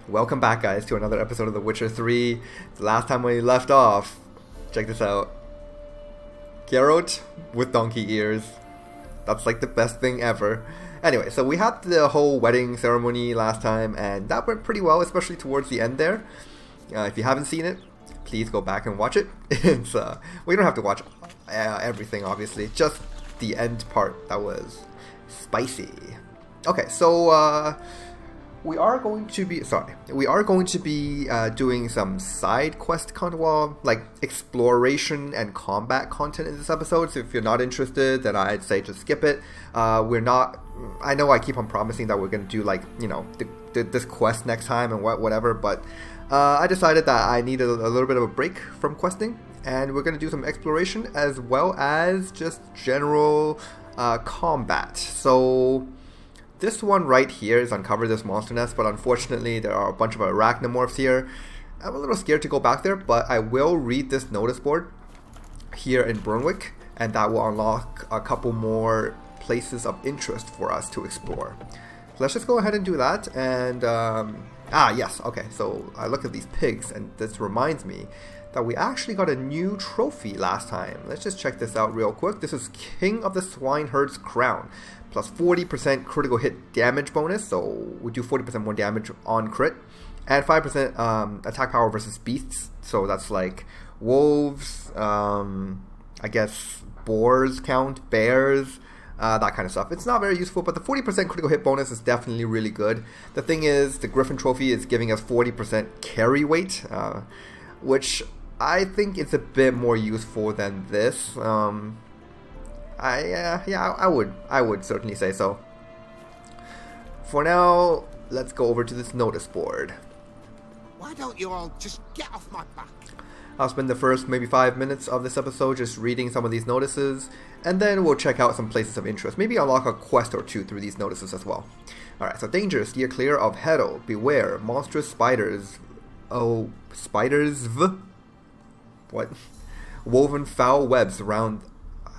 Welcome back, guys, to another episode of The Witcher 3. The last time we left off, check this out. Geralt with donkey ears. That's like the best thing ever. Anyway, so we had the whole wedding ceremony last time, and that went pretty well, especially towards the end there. If you haven't seen it, please go back and watch it. It's we don't have to watch everything, obviously, just the end part that was spicy. Okay, so we are going to be doing some side quest content, well, like exploration and combat content in this episode. So if you're not interested, then I'd say just skip it. We're not. I know I keep on promising that we're going to do like this quest next time and whatever, but I decided that I needed a little bit of a break from questing, and we're going to do some exploration as well as just general combat. So this one right here is Uncover This Monster Nest, but unfortunately there are a bunch of arachnomorphs here. I'm a little scared to go back there, but I will read this notice board here in Brunwick, and that will unlock a couple more places of interest for us to explore. So let's just go ahead and do that, and yes, okay, so I look at these pigs, and this reminds me that we actually got a new trophy last time. Let's just check this out real quick. This is King of the Swineherd's Crown, plus 40% critical hit damage bonus, so we do 40% more damage on crit, and 5% attack power versus beasts, so that's like wolves, I guess boars count, bears, that kind of stuff. It's not very useful, but the 40% critical hit bonus is definitely really good. The thing is, the Griffin trophy is giving us 40% carry weight, which I think it's a bit more useful than this. I would certainly say so. For now, let's go over to this notice board. Why don't you all just get off my back? I'll spend the first maybe 5 minutes of this episode just reading some of these notices, and then we'll check out some places of interest. Maybe unlock a quest or two through these notices as well. Alright, so danger, steer clear of Heddle, beware, monstrous spiders. Oh, spiders? What? Woven foul webs around.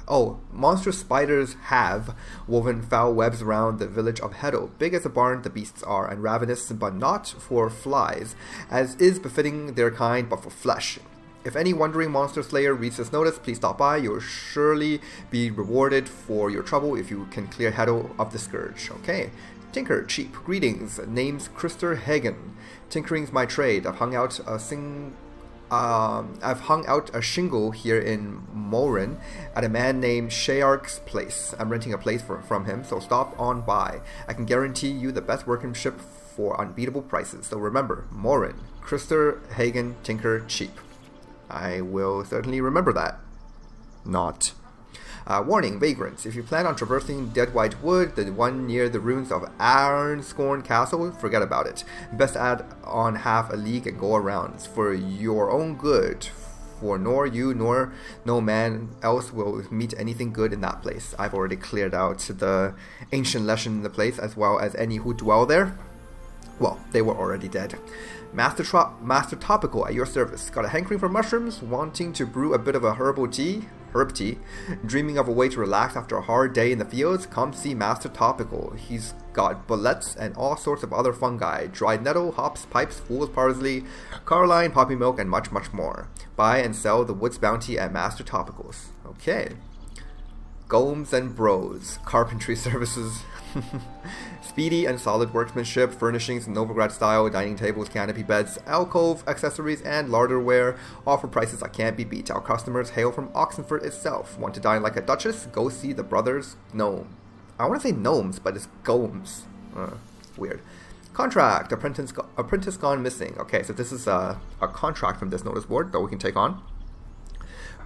Oh, monstrous spiders have woven foul webs around the village of Heddle. Big as a barn the beasts are, and ravenous, but not for flies, as is befitting their kind, but for flesh. If any wandering monster slayer reads this notice, please stop by. You will surely be rewarded for your trouble if you can clear Heddle of the scourge. Okay. Tinker, cheap. Greetings. Name's Krister Hagen. Tinkering's my trade. I've hung out a shingle here in Morin at a man named Shayark's place. I'm renting a place from him, so stop on by. I can guarantee you the best workmanship for unbeatable prices. So remember, Morin, Krister Hagen, Tinker, cheap. I will certainly remember that. Not. Warning, vagrants. If you plan on traversing Dead White Wood, the one near the ruins of Arnscorn Castle, forget about it. Best add on half a league and go around. It's for your own good. For nor you nor no man else will meet anything good in that place. I've already cleared out the ancient legend in the place, as well as any who dwell there. Well, they were already dead. Master Topical at your service. Got a hankering for mushrooms? Wanting to brew a bit of a herb tea? Dreaming of a way to relax after a hard day in the fields? Come see Master Topical. He's got bullets and all sorts of other fungi. Dried nettle, hops, pipes, fool's parsley, carline, poppy milk, and much, much more. Buy and sell the wood's bounty at Master Topicals. Okay. Golems and bros. Carpentry services. Speedy and solid workmanship, furnishings in Novigrad style, dining tables, canopy beds, alcove, accessories, and larderware. Offer prices that can't be beat. Our customers hail from Oxenford itself. Want to dine like a duchess? Go see the brothers Gnome. I want to say gnomes, but it's golems. Weird. Contract. Apprentice gone missing. Okay, so this is a contract from this notice board that we can take on.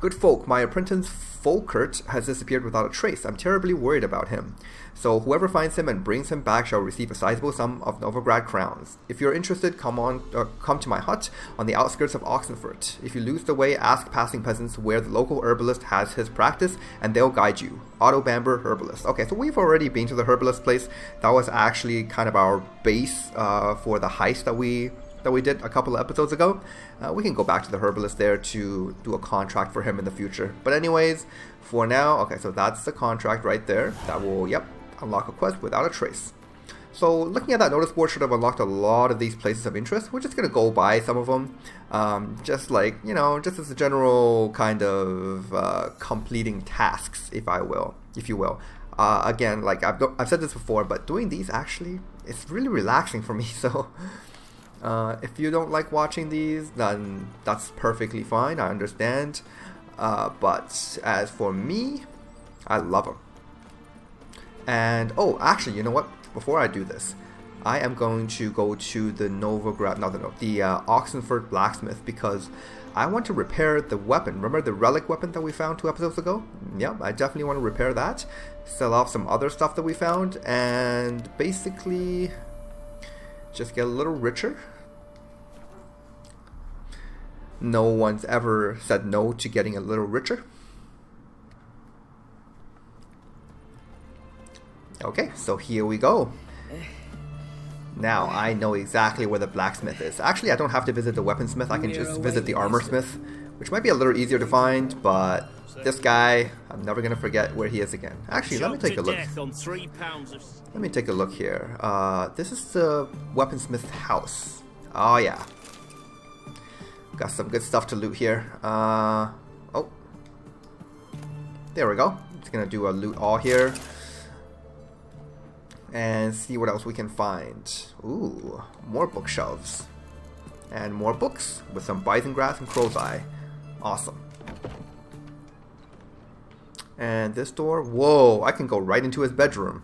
Good folk, my apprentice Folkert has disappeared without a trace. I'm terribly worried about him. So whoever finds him and brings him back shall receive a sizable sum of Novigrad crowns. If you're interested, come to my hut on the outskirts of Oxenford. If you lose the way, ask passing peasants where the local herbalist has his practice, and they'll guide you. Otto Bamber, herbalist. Okay, so we've already been to the herbalist place. That was actually kind of our base for the heist that we did a couple of episodes ago. We can go back to the herbalist there to do a contract for him in the future. But anyways, for now, okay, so that's the contract right there. That will, unlock a quest without a trace. So looking at that notice board should have unlocked a lot of these places of interest. We're just going to go by some of them. Just like, you know, just as a general kind of completing tasks, if you will. Again, like I've said this before, but doing these actually, it's really relaxing for me. So if you don't like watching these, then that's perfectly fine. I understand. But as for me, I love them. And oh, actually, you know what? Before I do this, I am going to go to the Oxenford blacksmith because I want to repair the weapon. Remember the relic weapon that we found 2 episodes ago? Yeah, I definitely want to repair that. Sell off some other stuff that we found and basically just get a little richer. No one's ever said no to getting a little richer. Okay, so here we go. Now I know exactly where the blacksmith is. Actually, I don't have to visit the weaponsmith. I can just visit the armorsmith, which might be a little easier to find, but this guy, I'm never going to forget where he is again. Actually, let me take a look. Let me take a look here. This is the weaponsmith house. Oh, yeah. Got some good stuff to loot here. Oh. There we go. Just going to do a loot all here. And see what else we can find. Ooh, more bookshelves. And more books with some bison grass and crow's eye. Awesome. And this door, whoa, I can go right into his bedroom.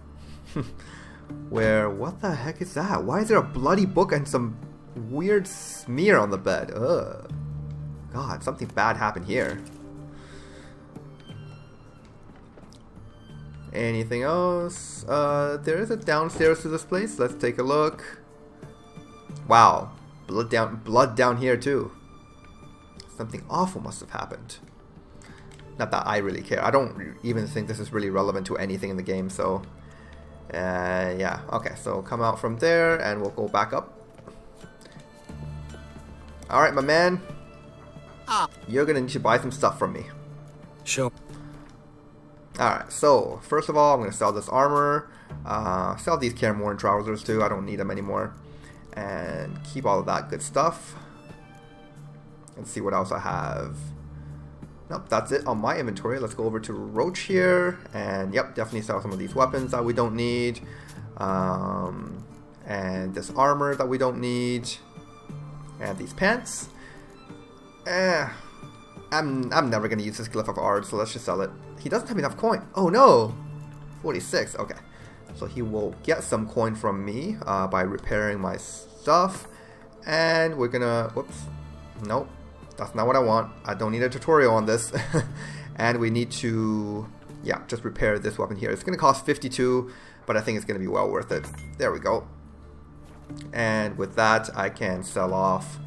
What the heck is that? Why is there a bloody book and some weird smear on the bed? Ugh. God, something bad happened here. Anything else? There is a downstairs to this place. Let's take a look. Wow. Blood down here too. Something awful must have happened. Not that I really care. I don't even think this is really relevant to anything in the game, so... yeah. Okay, so come out from there and we'll go back up. Alright, my man. You're gonna need to buy some stuff from me. Sure. Alright, so first of all, I'm going to sell this armor, sell these Cairnmorn trousers too, I don't need them anymore, and keep all of that good stuff. Let's see what else I have. Nope, that's it on my inventory. Let's go over to Roach here, and yep, definitely sell some of these weapons that we don't need, and this armor that we don't need, and these pants. I'm never going to use this Glyph of Ard, so let's just sell it. He doesn't have enough coin. Oh no! 46, okay. So he will get some coin from me by repairing my stuff. And we're gonna... Whoops. Nope. That's not what I want. I don't need a tutorial on this. And we need to... Yeah, just repair this weapon here. It's gonna cost 52, but I think it's gonna be well worth it. There we go. And with that, I can sell off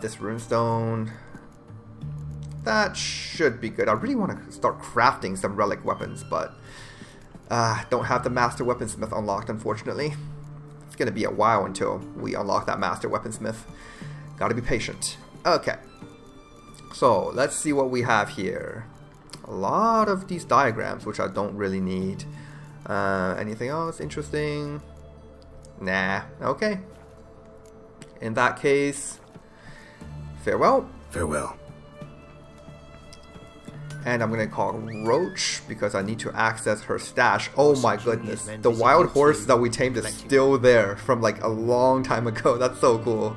this runestone. That should be good. I really want to start crafting some relic weapons, but don't have the master weaponsmith unlocked, unfortunately. It's going to be a while until we unlock that master weaponsmith. Gotta be patient. Okay. So, let's see what we have here. A lot of these diagrams, which I don't really need. Anything else interesting? Nah. Okay. In that case, farewell. Farewell. And I'm going to call Roach because I need to access her stash. Oh my goodness. The wild horse that we tamed is still there from like a long time ago. That's so cool.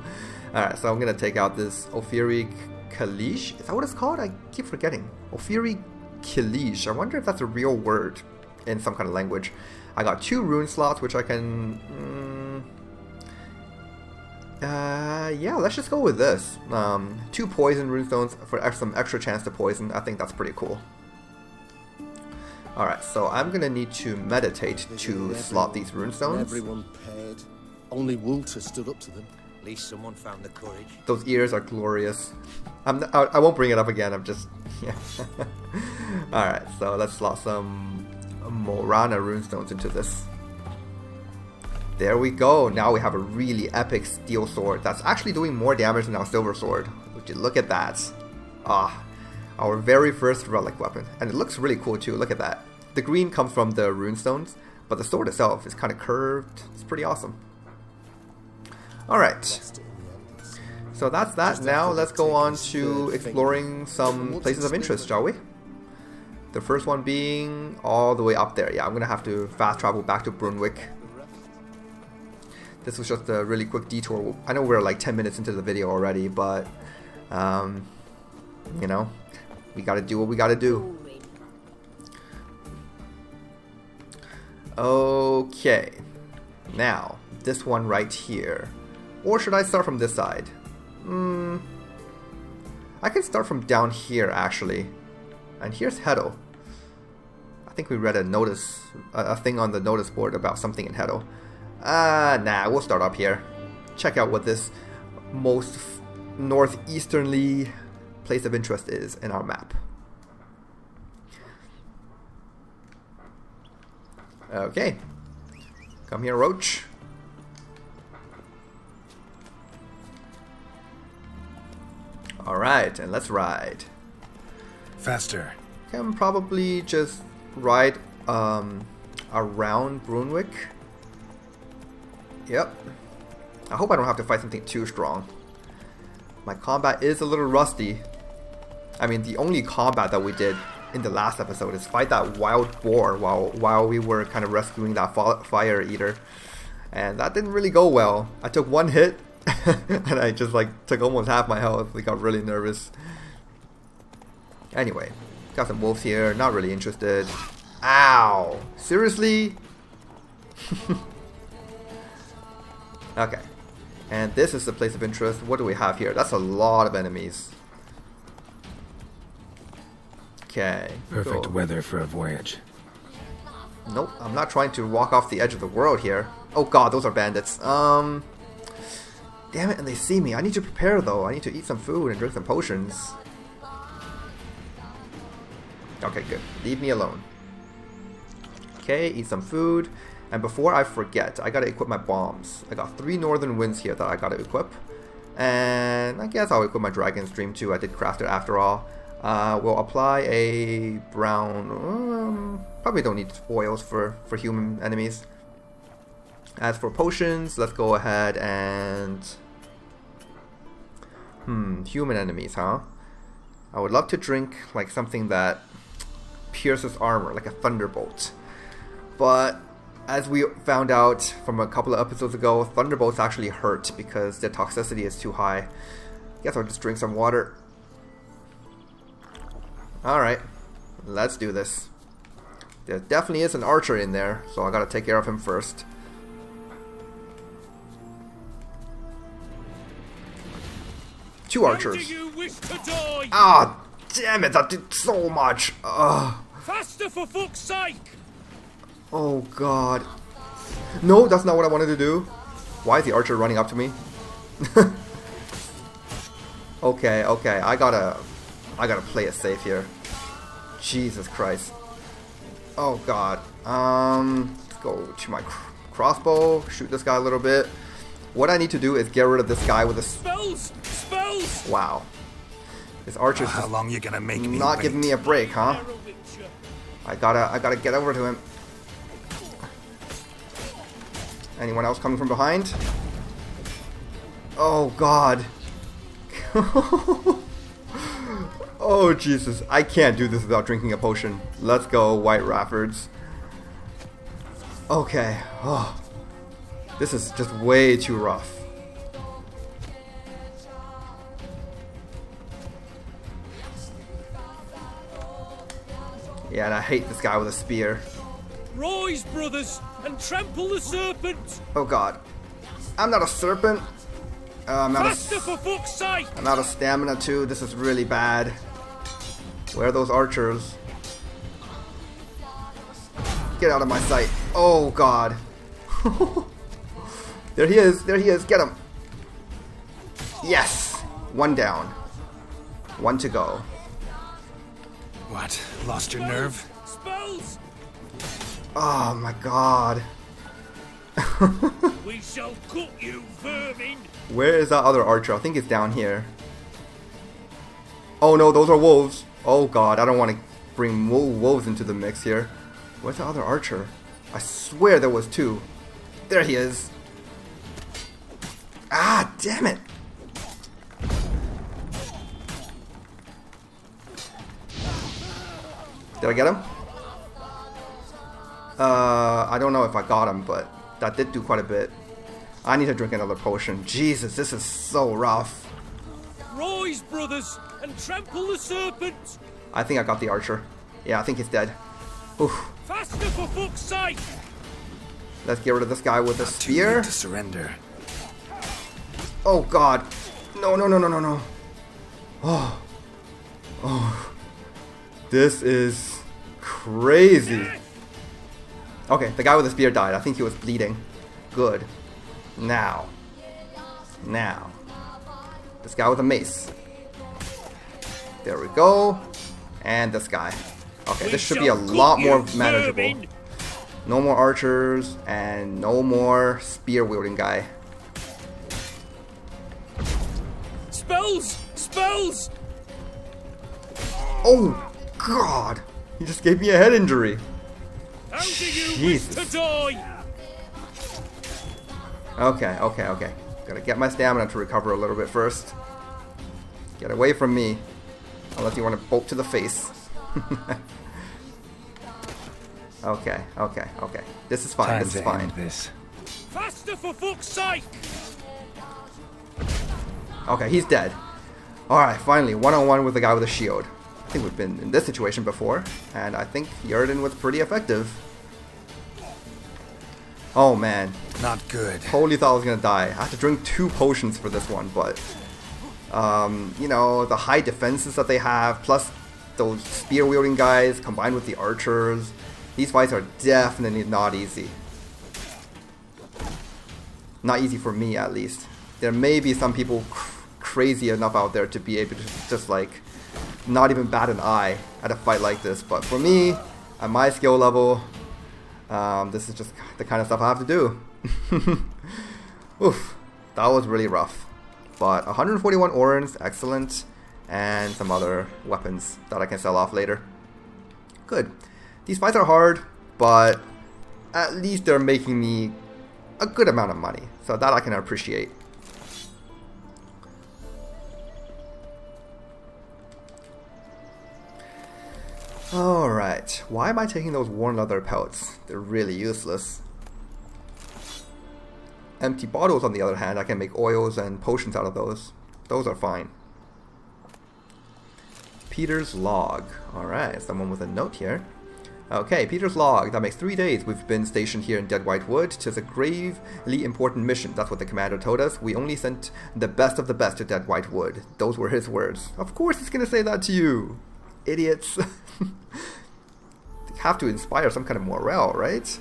Alright, so I'm going to take out this Ophir Kalish. Is that what it's called? I keep forgetting. Ophir Kalish. I wonder if that's a real word in some kind of language. I got 2 rune slots, which I can... yeah, let's just go with this. 2 poison runestones for some extra chance to poison. I think that's pretty cool. Alright, so I'm gonna need to meditate to slot these runestones. Everyone paid. Only Walter stood up to them. At least someone found the courage. Those ears are glorious. I won't bring it up again, I'm just... Yeah. Alright, so let's slot some Morana runestones into this. There we go. Now we have a really epic steel sword that's actually doing more damage than our silver sword. Would you look at that? Ah, our very first relic weapon. And it looks really cool too. Look at that. The green comes from the runestones, but the sword itself is kind of curved. It's pretty awesome. Alright, so that's that. Now let's go on to exploring some places of interest, shall we? The first one being all the way up there. Yeah, I'm gonna have to fast travel back to Brunwick. This was just a really quick detour. I know we're like 10 minutes into the video already, but you know, we gotta do what we gotta do. Okay, now this one right here, or should I start from this side? I can start from down here actually. And here's Heddle. I think we read a thing on the notice board about something in Heddle. Nah, we'll start up here. Check out what this most northeasternly place of interest is in our map. Okay. Come here, Roach. Alright, and let's ride. Faster. Can probably just ride around Brunwick. Yep. I hope I don't have to fight something too strong. My combat is a little rusty. I mean, the only combat that we did in the last episode is fight that wild boar while we were kind of rescuing that fire eater. And that didn't really go well. I took one hit and I just like took almost half my health. We got really nervous. Anyway, got some wolves here, not really interested. Ow! Seriously? Okay. And this is the place of interest. What do we have here? That's a lot of enemies. Okay. Perfect weather for a voyage. Nope, I'm not trying to walk off the edge of the world here. Oh god, those are bandits. Damn it, and they see me. I need to prepare though. I need to eat some food and drink some potions. Okay, good. Leave me alone. Okay, eat some food. And before I forget, I gotta equip my bombs. I got 3 northern winds here that I gotta equip. And I guess I'll equip my dragon's dream too. I did craft it after all. We'll apply a brown... probably don't need oils for human enemies. As for potions, let's go ahead and... human enemies, huh? I would love to drink like something that pierces armor, like a thunderbolt. But as we found out from a couple of episodes ago, thunderbolts actually hurt because their toxicity is too high. Guess I'll just drink some water. Alright, let's do this. There definitely is an archer in there, so I gotta take care of him first. Two archers. Ah, damn it, that did so much. Faster, for fuck's sake! Oh god. No, that's not what I wanted to do. Why is the archer running up to me? Okay, I gotta play it safe here. Jesus Christ. Oh god. Let's go to my crossbow, shoot this guy a little bit. What I need to do is get rid of this guy with a Spells! Wow. This archer's How long you gonna make me not wait? giving me a break, huh? I gotta get over to him. Anyone else coming from behind? Oh god. Oh Jesus, I can't do this without drinking a potion. Let's go, White Raffords. Okay. Oh. This is just way too rough. Yeah, and I hate this guy with a spear. Rise, brothers, and trample the serpent! Oh god. I'm not a serpent. Faster, for fuck's sake! I'm out of stamina too. This is really bad. Where are those archers? Get out of my sight. Oh god. There he is. Get him. Yes. One down. One to go. What? Lost your nerve? Spells! Oh my god. We shall cut you, vermin! Where is that other archer? I think it's down here. Oh no, those are wolves. Oh god, I don't want to bring wolves into the mix here. Where's the other archer? I swear there was 2. There he is. Ah, damn it. Did I get him? I don't know if I got him, but that did do quite a bit. I need to drink another potion. Jesus, this is so rough. Rise, brothers, and trample the serpent! I think I got the archer. Yeah, I think he's dead. Oof. Faster, for fuck's sake! Let's get rid of this guy with a Too spear. weak to surrender. Oh god. No, no, no, no, no, no. Oh. Oh. This is crazy. Okay, the guy with the spear died. I think he was bleeding. Good. Now. This guy with a mace. There we go. And this guy. Okay, this should be a lot more manageable. No more archers and no more spear wielding guy. Spells! Spells! Oh god! He just gave me a head injury. How do you Jesus. wish to die? Okay. Gotta get my stamina to recover a little bit first. Get away from me. Unless you want to bolt to the face. Okay. This is fine. Time This is to fine. end this. Faster, for fuck's sake! Okay, he's dead. Alright, finally, one-on-one with the guy with a shield. I think we've been in this situation before, and I think Yerden was pretty effective. Oh man, Not good. totally thought I was gonna die. I had to drink 2 potions for this one, but you know, the high defenses that they have, plus those spear wielding guys combined with the archers, these fights are definitely not easy. Not easy for me, at least. There may be some people crazy enough out there to be able to just like not even bat an eye at a fight like this, but for me, at my skill level, this is just the kind of stuff I have to do. Oof, that was really rough. But 141 orens, excellent, and some other weapons that I can sell off later. Good. These fights are hard, but at least they're making me a good amount of money, so that I can appreciate. Alright, why am I taking those worn leather pelts? They're really useless. Empty bottles, on the other hand, I can make oils and potions out of those. Those are fine. Peter's log. Alright, someone with a note here. Okay, Peter's log. That makes 3 days we've been stationed here in Dead White Wood. 'Tis a gravely important mission. That's what the commander told us. We only sent the best of the best to Dead White Wood. Those were his words. Of course he's gonna say that to you. Idiots. They have to inspire some kind of morale, right?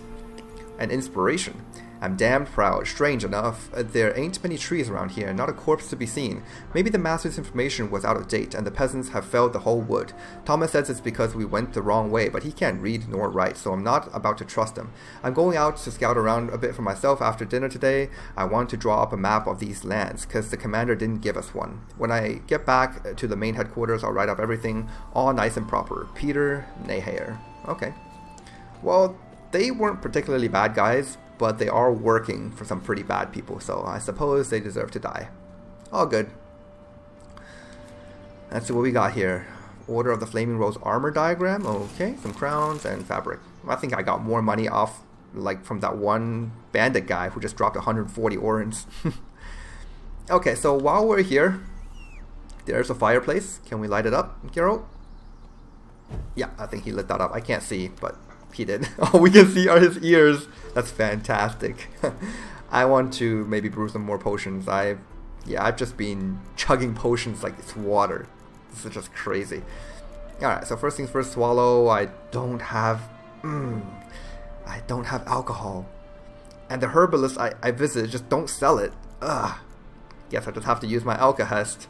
And inspiration. I'm damned proud. Strange enough, there ain't many trees around here, not a corpse to be seen. Maybe the master's information was out of date, and the peasants have felled the whole wood. Thomas says it's because we went the wrong way, but he can't read nor write, so I'm not about to trust him. I'm going out to scout around a bit for myself after dinner today. I want to draw up a map of these lands, because the commander didn't give us one. When I get back to the main headquarters, I'll write up everything, all nice and proper. Peter Nahair. Okay. Well, they weren't particularly bad guys, but they are working for some pretty bad people, so I suppose they deserve to die. All good. Let's see what we got here. Order of the Flaming Rose armor diagram. Okay, some crowns and fabric. I think I got more money off, like, from that one bandit guy who just dropped 140 orens. Okay, so while we're here, there's a fireplace. Can we light it up, Geralt? Yeah, I think he lit that up. I can't see, but he did. All we can see are his ears. That's fantastic. I want to maybe brew some more potions. I've just been chugging potions like it's water. This is just crazy. Alright, so first things first, swallow. I don't have alcohol. And the herbalist I visited just don't sell it. Ugh. Guess I just have to use my alkahest.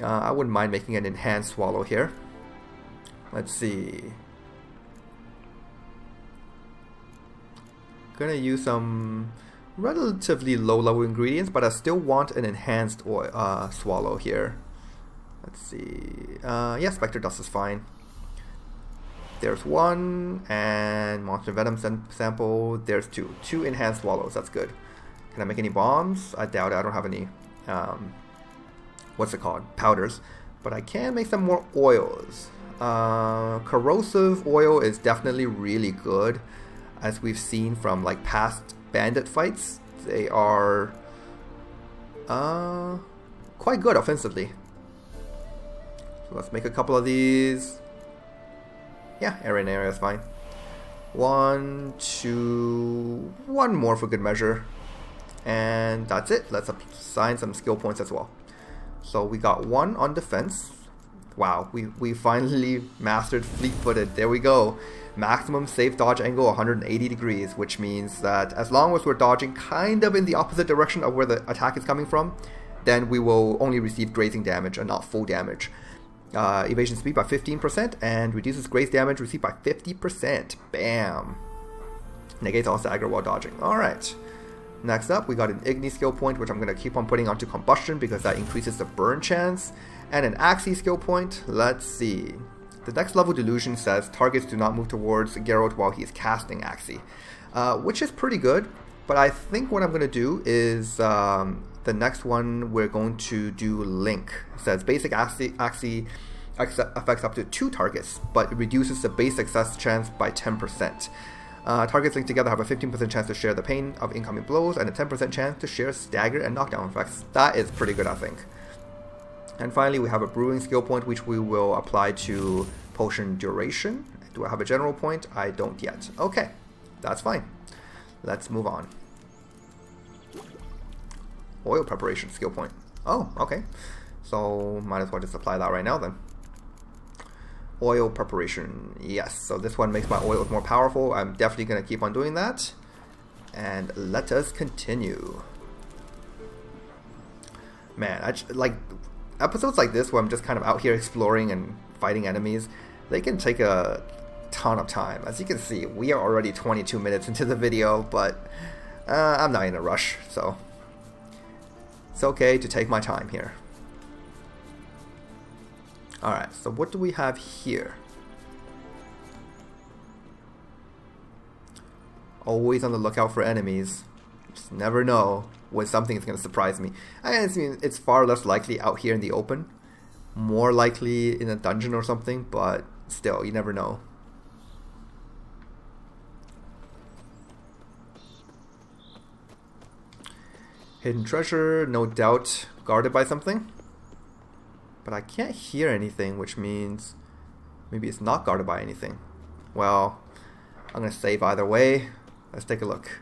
I wouldn't mind making an enhanced swallow here. Let's see. Gonna use some relatively low-level ingredients, but I still want an enhanced swallow here. Let's see. Yeah, Spectre Dust is fine. There's one, and monster venom sample. There's two. Two enhanced swallows. That's good. Can I make any bombs? I doubt it. I don't have any, what's it called? Powders. But I can make some more oils. Corrosive oil is definitely really good. As we've seen from like past bandit fights. They are quite good offensively. So let's make a couple of these. Yeah, area and area is fine. 1, 2, one more for good measure. And that's it. Let's assign some skill points as well. So we got 1 on defense. Wow, we finally mastered fleet-footed. There we go. Maximum safe dodge angle 180 degrees, which means that as long as we're dodging kind of in the opposite direction of where the attack is coming from, then we will only receive grazing damage and not full damage. Evasion speed by 15% and reduces graze damage received by 50%. Bam! Negates all stagger while dodging. Alright. Next up, we got an Igni skill point, which I'm going to keep on putting onto combustion because that increases the burn chance. And an Axie skill point. Let's see. The next level delusion says targets do not move towards Geralt while he's casting Axie. Which is pretty good. But I think what I'm going to do is the next one we're going to do Link. It says basic Axie affects up to 2 targets, but it reduces the base success chance by 10%. Targets linked together have a 15% chance to share the pain of incoming blows and a 10% chance to share stagger and knockdown effects. That is pretty good, I think. And finally, we have a brewing skill point, which we will apply to potion duration. Do I have a general point? I don't yet. Okay, that's fine. Let's move on. Oil preparation skill point. Oh, okay. So might as well just apply that right now then. Oil preparation, yes. So this one makes my oils more powerful. I'm definitely going to keep on doing that. And let us continue. Man, like episodes like this where I'm just kind of out here exploring and fighting enemies, they can take a ton of time. As you can see, we are already 22 minutes into the video, but I'm not in a rush, so it's okay to take my time here. Alright, so what do we have here? Always on the lookout for enemies. Just never know when something is going to surprise me. I mean, it's far less likely out here in the open. More likely in a dungeon or something, but still, you never know. Hidden treasure, no doubt guarded by something. But I can't hear anything, which means maybe it's not guarded by anything. Well, I'm going to save either way. Let's take a look.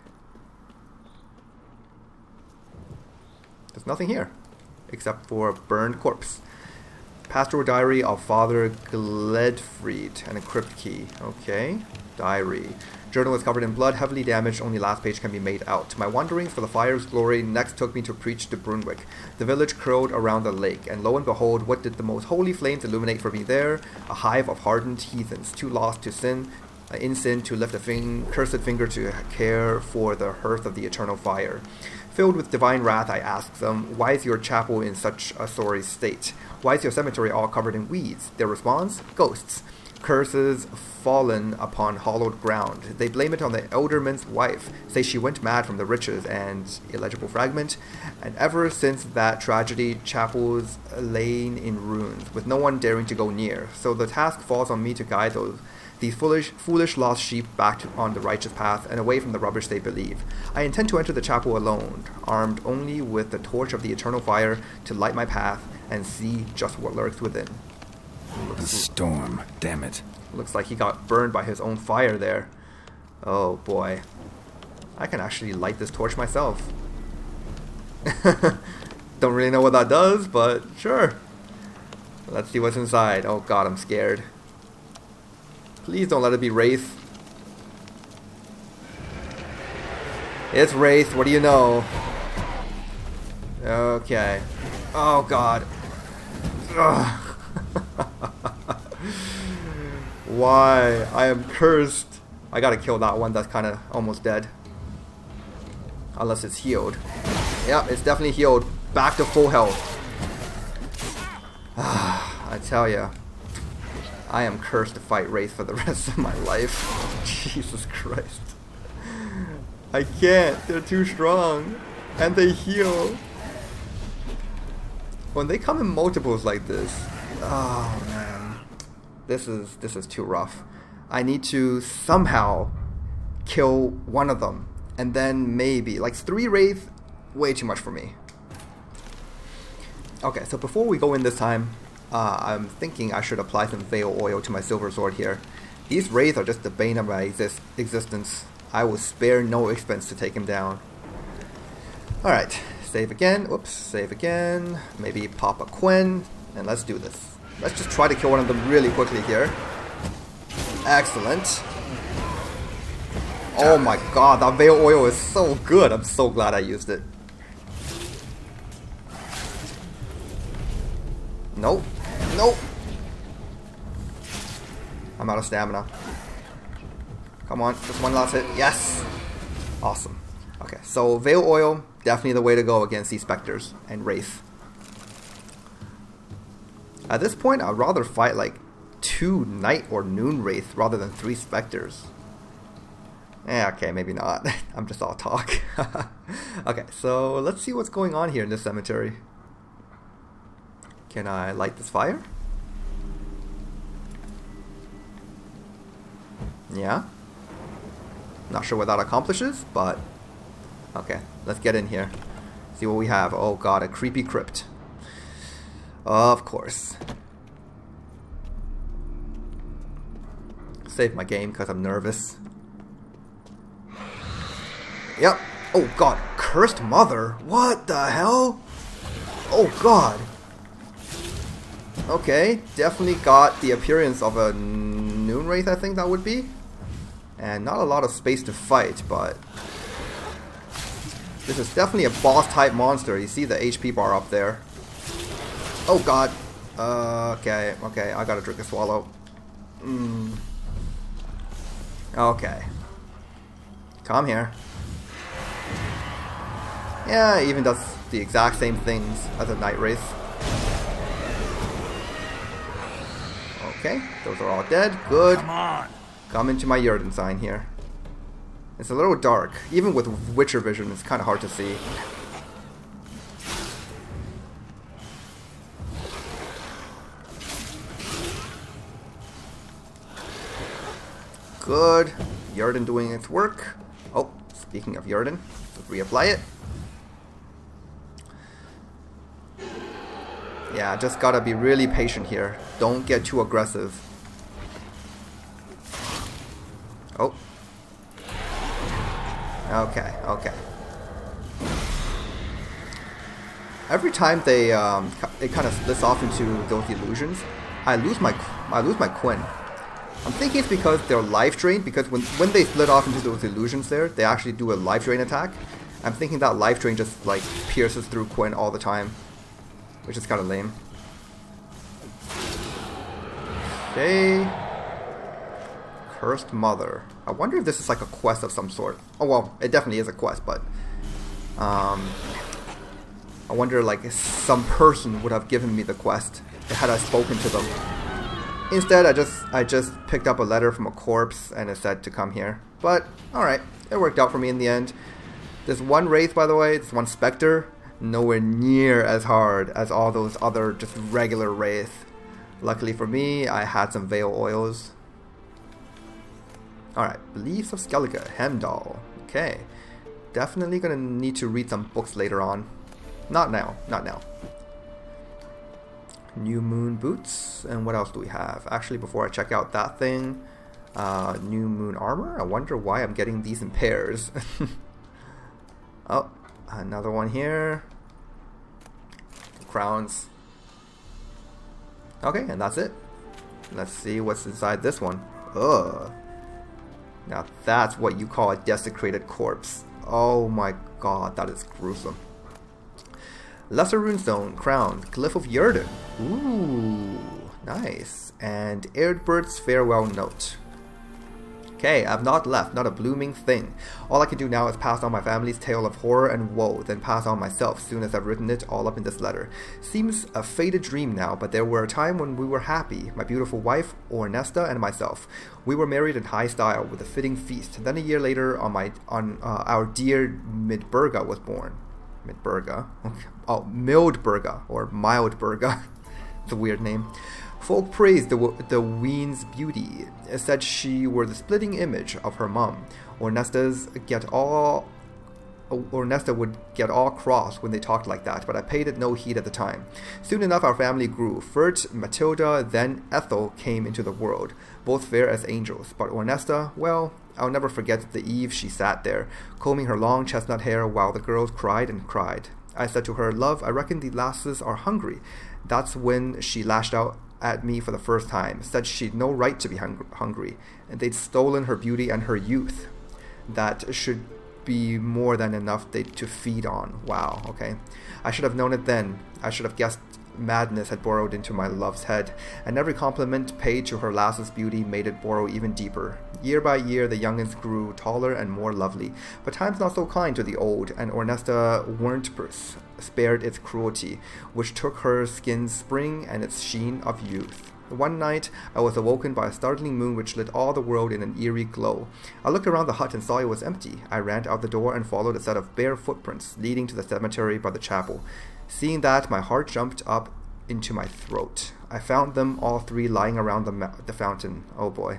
There's nothing here, except for a burned corpse. Pastoral diary of Father Gledfried and a crypt key. Okay, diary. Journal is covered in blood, heavily damaged, only last page can be made out. My wanderings for the fire's glory next took me to preach to Brunwick. The village curled around the lake, and lo and behold, what did the most holy flames illuminate for me there? A hive of hardened heathens, too lost to sin, in sin to lift a cursed finger to care for the hearth of the eternal fire. Filled with divine wrath, I asked them, why is your chapel in such a sorry state? Why is your cemetery all covered in weeds? Their response? Ghosts. Curses fallen upon hollowed ground. They blame it on the elderman's wife, say she went mad from the riches and illegible fragment. And ever since that tragedy, chapels lain in ruins, with no one daring to go near. So the task falls on me to guide these foolish lost sheep back on the righteous path and away from the rubbish they believe. I intend to enter the chapel alone, armed only with the torch of the eternal fire to light my path and see just what lurks within. A storm, damn it. Looks like he got burned by his own fire there. Oh boy. I can actually light this torch myself. Don't really know what that does, but sure. Let's see what's inside. Oh god, I'm scared. Please don't let it be Wraith. It's Wraith, what do you know? Okay. Oh god. Ugh. Why? I am cursed. I gotta kill that one that's kind of almost dead. Unless it's healed. Yep, it's definitely healed. Back to full health. I tell ya. I am cursed to fight Wraith for the rest of my life. Jesus Christ. I can't. They're too strong. And they heal. When they come in multiples like this, oh man. This is too rough. I need to somehow kill one of them. And then maybe, like 3 Wraith, way too much for me. Okay, so before we go in this time, I'm thinking I should apply some Veil Oil to my silver sword here. These Wraiths are just the bane of my existence. I will spare no expense to take him down. Alright, save again. Oops, save again. Maybe pop a Quen, and let's do this. Let's just try to kill one of them really quickly here. Excellent. Oh my god, that Veil Oil is so good. I'm so glad I used it. Nope. Nope. I'm out of stamina. Come on, just one last hit. Yes! Awesome. Okay, so Veil Oil, definitely the way to go against these Spectres and Wraith. At this point, I'd rather fight like 2 Night or Noon Wraith rather than 3 Spectres. Okay, maybe not. I'm just all talk. Okay, so let's see what's going on here in this cemetery. Can I light this fire? Yeah. Not sure what that accomplishes, but okay, let's get in here. See what we have. Oh god, a creepy crypt. Of course. Save my game because I'm nervous. Yep. Oh god, cursed mother. What the hell? Oh god. Okay, definitely got the appearance of a Noon Wraith, I think that would be. And not a lot of space to fight, but this is definitely a boss type monster. You see the HP bar up there. Oh god. Okay, I gotta drink a swallow. Okay. Come here. Yeah, it even does the exact same things as a Night Wraith. Okay, those are all dead. Good. Come on. Come into my Yrden sign here. It's a little dark. Even with Witcher vision, it's kind of hard to see. Good. Yrden doing its work. Oh, speaking of Yrden, let's reapply it. Yeah, just gotta be really patient here. Don't get too aggressive. Oh. Okay, okay. Every time they it kind of splits off into those illusions, I lose my Quen. I'm thinking it's because they're life drained, because when they split off into those illusions there, they actually do a life drain attack. I'm thinking that life drain just like pierces through Quen all the time, which is kind of lame. Okay. Cursed Mother. I wonder if this is like a quest of some sort. Oh well, it definitely is a quest, but I wonder like some person would have given me the quest had I spoken to them. Instead, I just picked up a letter from a corpse and it said to come here. But alright, it worked out for me in the end. This one Wraith, by the way, this one Spectre, nowhere near as hard as all those other just regular Wraith. Luckily for me, I had some Veil Oils. Alright, Beliefs of Skellige, Hemdall. Okay. Definitely gonna need to read some books later on. Not now, not now. New Moon Boots, and what else do we have? Actually, before I check out that thing, New Moon Armor. I wonder why I'm getting these in pairs. Oh, another one here. Crowns. Okay, and that's it. Let's see what's inside this one. Ugh. Now that's what you call a desecrated corpse. Oh my god, that is gruesome. Lesser Runestone, Crown, Glyph of Yrden. Ooh, nice. And Airdbird's Farewell Note. Okay, I've not left, not a blooming thing. All I can do now is pass on my family's tale of horror and woe, then pass on myself soon as I've written it all up in this letter. Seems a faded dream now, but there were a time when we were happy, my beautiful wife, Ornesta, and myself. We were married in high style with a fitting feast. Then a year later, our dear Midburga was born. Midburga? Okay. Oh, Mildburga, or Mildburga. It's a weird name. Folk praised the ween's beauty, said she were the splitting image of her mum. Ornesta would get all cross when they talked like that, but I paid it no heed at the time. Soon enough our family grew. First Matilda, then Ethel came into the world, both fair as angels. But Ornesta, well, I'll never forget the eve she sat there, combing her long chestnut hair while the girls cried and cried. I said to her, "Love, I reckon the lasses are hungry." That's when she lashed out at me for the first time, said she'd no right to be hungry, and they'd stolen her beauty and her youth. That should be more than enough to feed on. Wow, okay. I should have known it then. I should have guessed madness had burrowed into my love's head, and every compliment paid to her lass's beauty made it burrow even deeper. Year by year the young'uns grew taller and more lovely, but time's not so kind to the old, and Ornesta weren't spared its cruelty, which took her skin's spring and its sheen of youth. One night, I was awoken by a startling moon which lit all the world in an eerie glow. I looked around the hut and saw it was empty. I ran out the door and followed a set of bare footprints leading to the cemetery by the chapel. Seeing that, my heart jumped up into my throat. I found them all three lying around the fountain. Oh boy.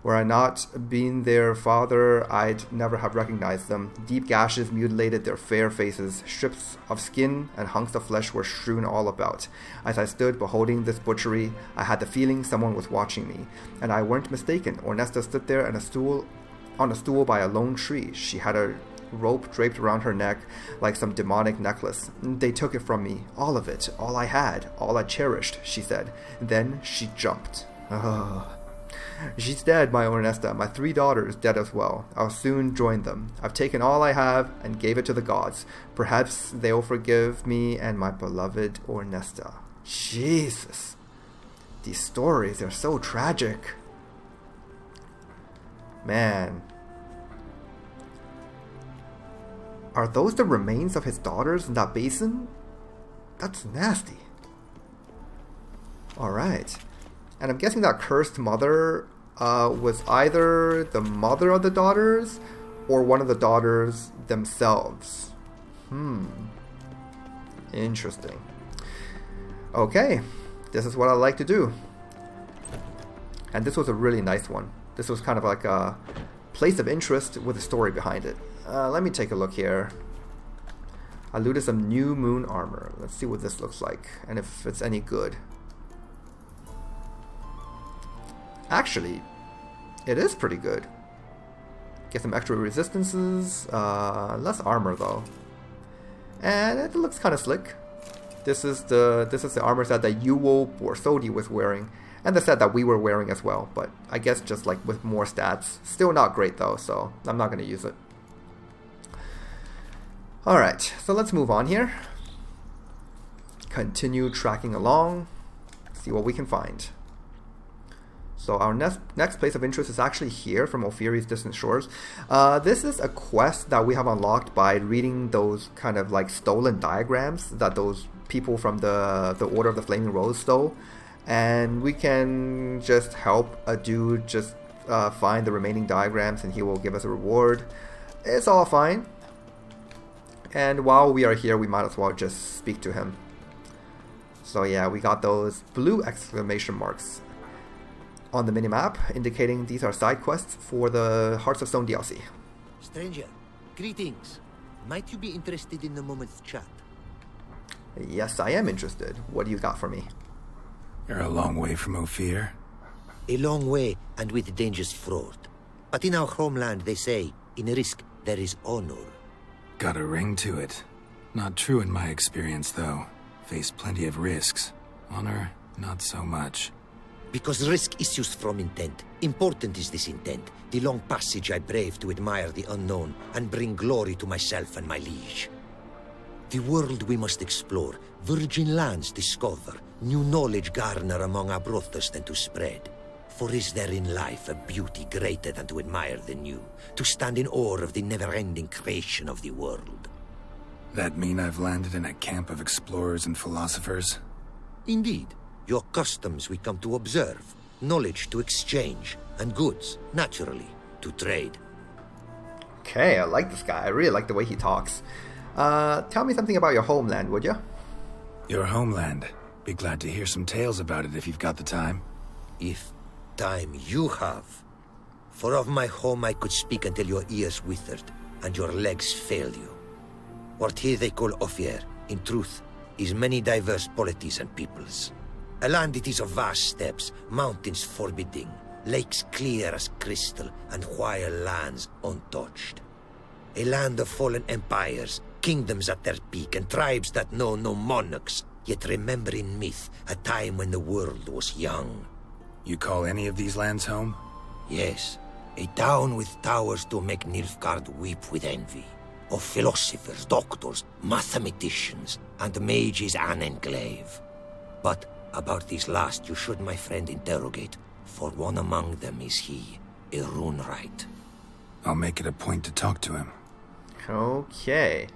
Were I not been their father, I'd never have recognized them. Deep gashes mutilated their fair faces. Strips of skin and hunks of flesh were strewn all about. As I stood beholding this butchery, I had the feeling someone was watching me. And I weren't mistaken. Ornesta stood there on a stool by a lone tree. She had a rope draped around her neck like some demonic necklace. "They took it from me. All of it. All I had. All I cherished," she said. Then she jumped. Ugh. "She's dead, my Ornesta. My 3 daughters dead as well. I'll soon join them. I've taken all I have and gave it to the gods. Perhaps they'll forgive me and my beloved Ornesta." Jesus. These stories are so tragic. Man. Are those the remains of his daughters in that basin? That's nasty. Alright. And I'm guessing that cursed mother was either the mother of the daughters or one of the daughters themselves. Interesting. Okay. This is what I like to do. And this was a really nice one. This was kind of like a place of interest with a story behind it. Let me take a look here. I looted some new moon armor. Let's see what this looks like and if it's any good. Actually, it is pretty good. Get some extra resistances, less armor though. And it looks kind of slick. This is the armor set that Yuo Borsodi was wearing, and the set that we were wearing as well, but I guess just like with more stats. Still not great though, so I'm not going to use it. Alright, so let's move on here. Continue tracking along. See what we can find. So our next place of interest is actually here from Ophir's Distant Shores. This is a quest that we have unlocked by reading those kind of like stolen diagrams that those people from the Order of the Flaming Rose stole. And we can just help a dude just find the remaining diagrams and he will give us a reward. It's all fine. And while we are here, we might as well just speak to him. So yeah, we got those blue exclamation marks on the minimap, indicating these are side quests for the Hearts of Stone DLC. Stranger, greetings. Might you be interested in a moment's chat? Yes, I am interested. What do you got for me? You're a long way from Ophir. A long way, and with dangers fraught. But in our homeland, they say, in risk there is honor. Got a ring to it. Not true in my experience, though. Faced plenty of risks. Honor, not so much. Because risk issues from intent. Important is this intent. The long passage I brave to admire the unknown and bring glory to myself and my liege. The world we must explore, virgin lands discover, new knowledge garner among our brothers than to spread. For is there in life a beauty greater than to admire the new, to stand in awe of the never-ending creation of the world? That mean I've landed in a camp of explorers and philosophers? Indeed. Your customs we come to observe, knowledge to exchange, and goods, naturally, to trade. Okay, I like this guy. I really like the way he talks. Tell me something about your homeland, would you? Your homeland. Be glad to hear some tales about it if you've got the time. If time you have. For of my home I could speak until your ears withered, and your legs failed you. What here they call Ophir, in truth, is many diverse polities and peoples. A land it is of vast steppes, mountains forbidding, lakes clear as crystal, and wild lands untouched. A land of fallen empires, kingdoms at their peak, and tribes that know no monarchs, yet remember in myth a time when the world was young. You call any of these lands home? Yes, a town with towers to make Nilfgaard weep with envy. Of philosophers, doctors, mathematicians, and mages an enclave. But about these last you should, my friend, interrogate, for one among them is he, a runewright. I'll make it a point to talk to him. Okay.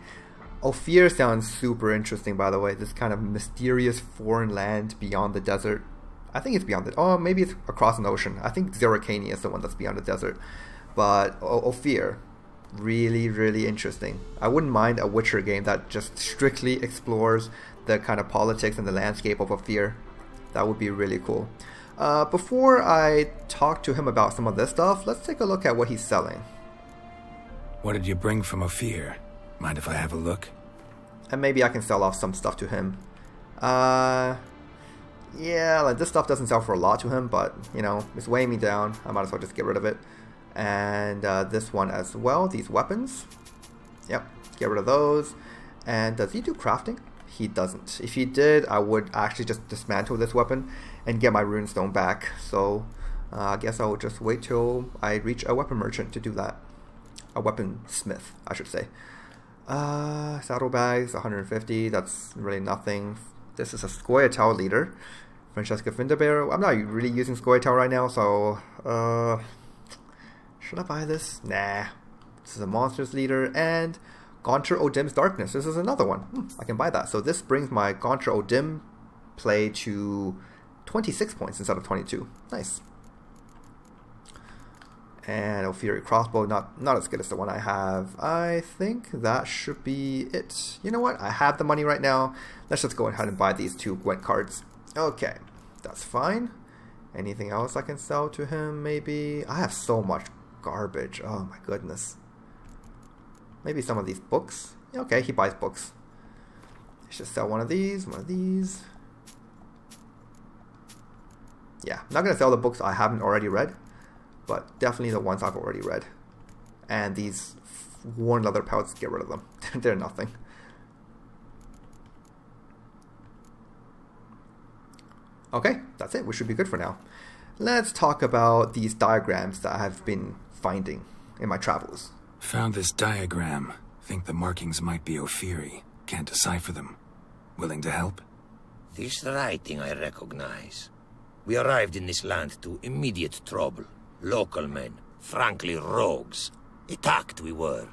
Ophir sounds super interesting, by the way. This kind of mysterious foreign land beyond the desert. I think it's beyond it. Oh, maybe it's across an ocean. I think Zeracania is the one that's beyond the desert. But Ophir, really, really interesting. I wouldn't mind a Witcher game that just strictly explores the kind of politics and the landscape of Ophir. That would be really cool. Before I talk to him about some of this stuff, let's take a look at what he's selling. What did you bring from Ophir? Mind if I have a look? And maybe I can sell off some stuff to him. Yeah, like this stuff doesn't sell for a lot to him, but, you know, it's weighing me down. I might as well just get rid of it. And this one as well, these weapons. Yep, get rid of those. And does he do crafting? He doesn't. If he did, I would actually just dismantle this weapon and get my runestone back. So I guess I will just wait till I reach a weapon merchant to do that. A weapon smith, I should say. Saddlebags, 150. That's really nothing. This is a Scoia'tael leader. Francesca Finderbear. I'm not really using Scoia'tael right now, so should I buy this? Nah. This is a monsters leader. And Gaunter Odim's Darkness. This is another one. I can buy that. So this brings my Gaunter Odim play to 26 points instead of 22. Nice. And Ophir crossbow, not as good as the one I have. I think that should be it. You know what? I have the money right now. Let's just go ahead and buy these two Gwent cards. Okay, that's fine. Anything else I can sell to him, maybe? I have so much garbage. Oh my goodness. Maybe some of these books. Yeah, okay, he buys books. Let's just sell one of these, one of these. Yeah, I'm not going to sell the books I haven't already read, but definitely the ones I've already read. And these worn leather pelts, get rid of them. They're nothing. Okay, that's it. We should be good for now. Let's talk about these diagrams that I have been finding in my travels. Found this diagram. Think the markings might be Ophiri. Can't decipher them. Willing to help? This writing I recognize. We arrived in this land to immediate trouble. Local men, frankly rogues. Attacked we were.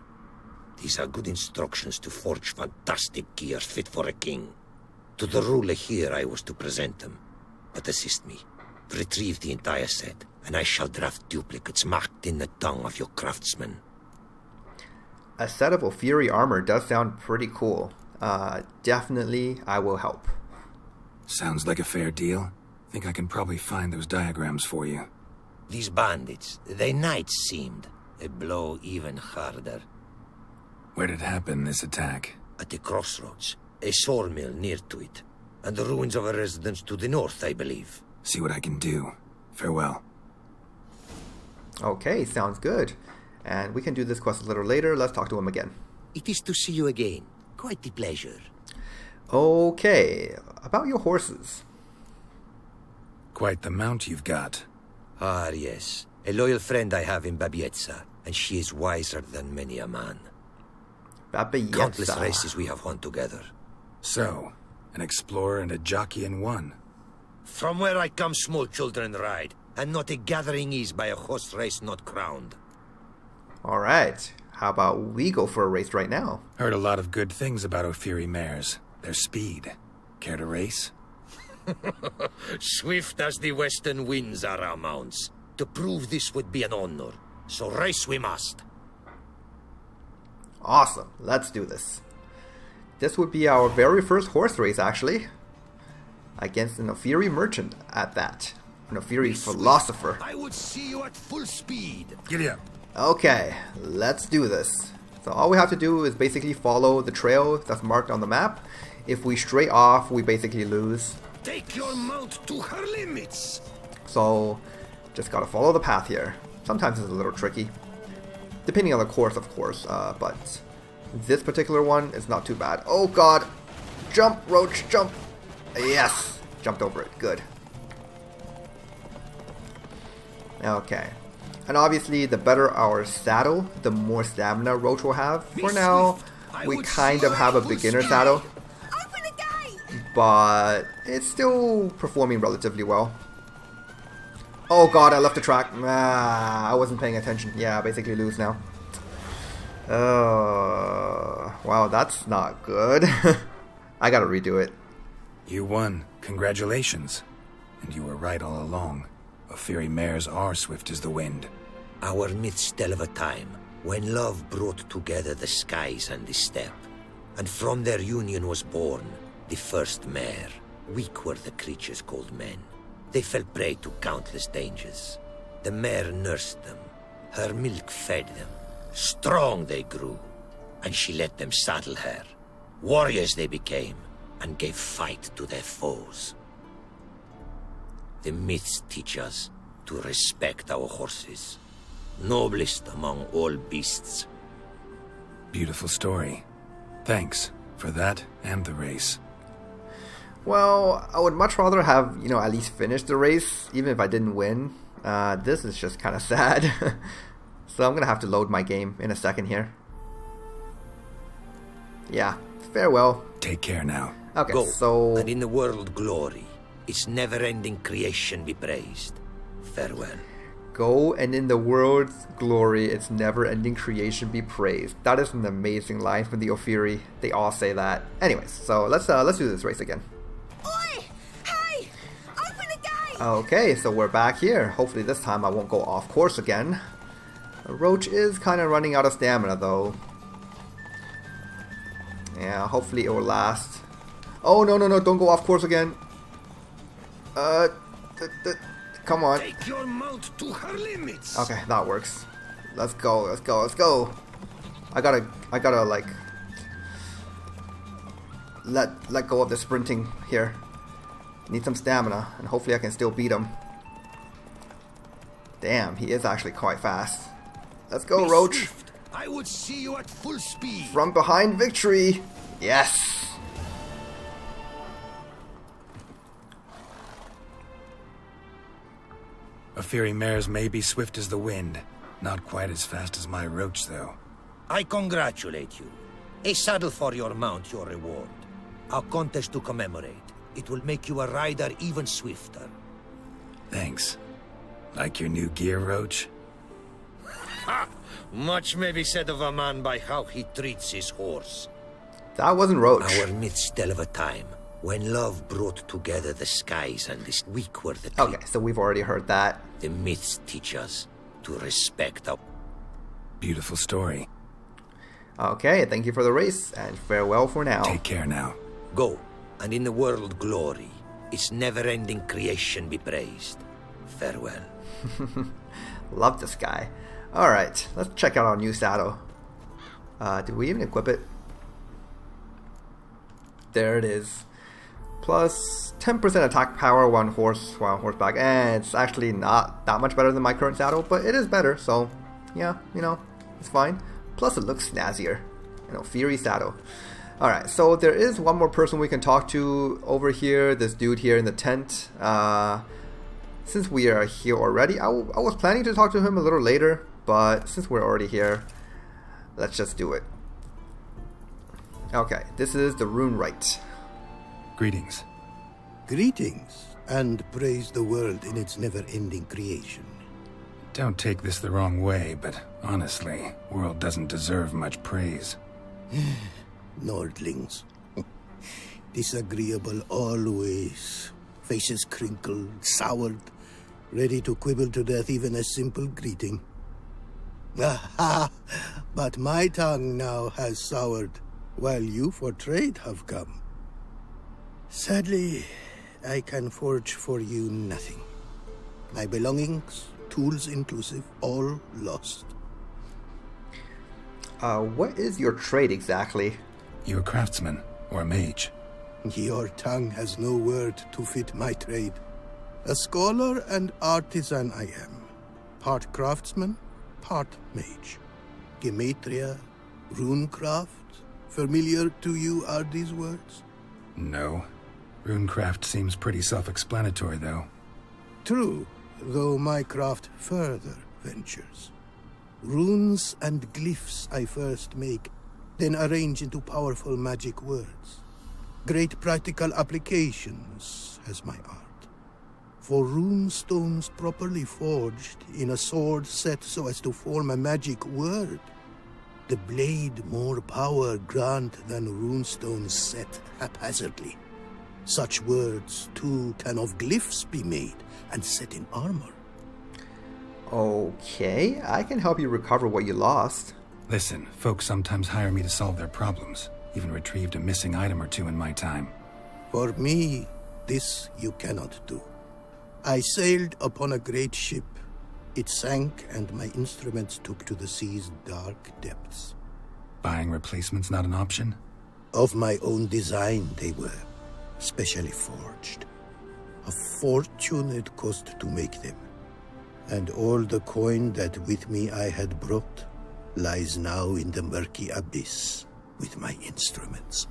These are good instructions to forge fantastic gear fit for a king. To the ruler here I was to present them. But assist me. Retrieve the entire set, and I shall draft duplicates marked in the tongue of your craftsmen. A set of Ophiri armor does sound pretty cool. Definitely, I will help. Sounds like a fair deal. Think I can probably find those diagrams for you. These bandits, they knights seemed. A blow even harder. Where did it happen, this attack? At the crossroads. A sawmill near to it. And the ruins of a residence to the north, I believe. See what I can do. Farewell. Okay, sounds good. And we can do this quest a little later. Let's talk to him again. It is to see you again. Quite the pleasure. Okay, about your horses. Quite the mount you've got. Ah, yes. A loyal friend I have in Babietza, and she is wiser than many a man. Babietza. Countless races we have won together. So, an explorer and a jockey in one. From where I come, small children ride. and not a gathering is by a horse race not crowned. Alright, how about we go for a race right now? Heard a lot of good things about Ophir mares. Their speed. Care to race? Swift as the western winds are our mounts. To prove this would be an honor, so race we must. Awesome, let's do this. This would be our very first horse race, actually. Against an Ophir merchant at that. An Ophir philosopher. I would see you at full speed. Giddy up. Okay, let's do this. So all we have to do is basically follow the trail that's marked on the map. If we stray off, we basically lose. Take your mount to her limits. So, just gotta follow the path here. Sometimes it's a little tricky. Depending on the course, of course, but this particular one is not too bad. Oh god! Jump, Roach, jump! Yes! Jumped over it, good. Okay. And obviously, the better our saddle, the more stamina Roach will have. For now, we kind of have a beginner saddle. But it's still performing relatively well. Oh god, I left the track. I wasn't paying attention. Yeah, I basically lose now. Wow, that's not good. I gotta redo it. You won. Congratulations. And you were right all along. Ophir mares are swift as the wind. Our midst tell of a time when love brought together the skies and the steppe, and from their union was born the first mare. Weak were the creatures called men. They fell prey to countless dangers. The mare nursed them. Her milk fed them. Strong they grew, and she let them saddle her. Warriors they became, and gave fight to their foes. The myths teach us to respect our horses, noblest among all beasts. Beautiful story. Thanks for that and the race. Well, I would much rather have, at least finished the race, even if I didn't win. This is just kind of sad. So I'm going to have to load my game in a second here. Yeah, farewell. Take care now. Okay, Go, so... and in the world glory, its never-ending creation be praised. Farewell. Go, and in the world's glory, its never-ending creation be praised. That is an amazing line from the Ophir. They all say that. Anyways, so let's do this race again. Oi! Hey! Open the gate! Okay, so we're back here. Hopefully this time I won't go off course again. Roach is kind of running out of stamina though. Yeah, hopefully it will last. Oh, no, don't go off course again. Come on. Take your mount to her limits. Okay, that works. Let's go. I gotta like let go of the sprinting here. Need some stamina, and hopefully I can still beat him. Damn, he is actually quite fast. Let's go, Roach. Swift. I would see you at full speed. From behind victory. Yes. Ophir mares may be swift as the wind. Not quite as fast as my Roach, though. I congratulate you. A saddle for your mount, your reward. A contest to commemorate. It will make you a rider even swifter. Thanks. Like your new gear, Roach? Ha! Much may be said of a man by how he treats his horse. That wasn't Roach. Our midst tell of a time when love brought together the skies and this weak were the Okay, so we've already heard that. The myths teach us to respect our... Beautiful story. Okay, thank you for the race, and farewell for now. Take care now. Go, and in the world glory, its never-ending creation be praised. Farewell. Love this guy. Alright, let's check out our new saddle. Did we even equip it? There it is. Plus 10% attack power, one horseback. And it's actually not that much better than my current saddle, but it is better, so yeah, it's fine. Plus it looks snazzier. Ophir saddle. Alright, so there is one more person we can talk to over here, this dude here in the tent. Since we are here already, I was planning to talk to him a little later, but since we're already here, let's just do it. Okay, this is the Rune Right. Greetings. Greetings, and praise the world in its never-ending creation. Don't take this the wrong way, but honestly, world doesn't deserve much praise. Nordlings. Disagreeable always. Faces crinkled, soured, ready to quibble to death even a simple greeting. Aha! But my tongue now has soured, while you for trade have come. Sadly, I can forge for you nothing. My belongings, tools inclusive, all lost. What is your trade exactly? You a craftsman, or a mage? Your tongue has no word to fit my trade. A scholar and artisan I am. Part craftsman, part mage. Gematria, runecraft. Familiar to you are these words? No. Runecraft seems pretty self-explanatory, though. True, though my craft further ventures. Runes and glyphs I first make, then arrange into powerful magic words. Great practical applications as my art. For rune stones properly forged in a sword set so as to form a magic word, the blade more power grant than runestones set haphazardly. Such words, too, can of glyphs be made and set in armor. Okay, I can help you recover what you lost. Listen, folks sometimes hire me to solve their problems. Even retrieved a missing item or two in my time. For me, this you cannot do. I sailed upon a great ship. It sank, and my instruments took to the sea's dark depths. Buying replacements not an option? Of my own design they were, specially forged. A fortune it cost to make them. And all the coin that with me I had brought lies now in the murky abyss with my instruments.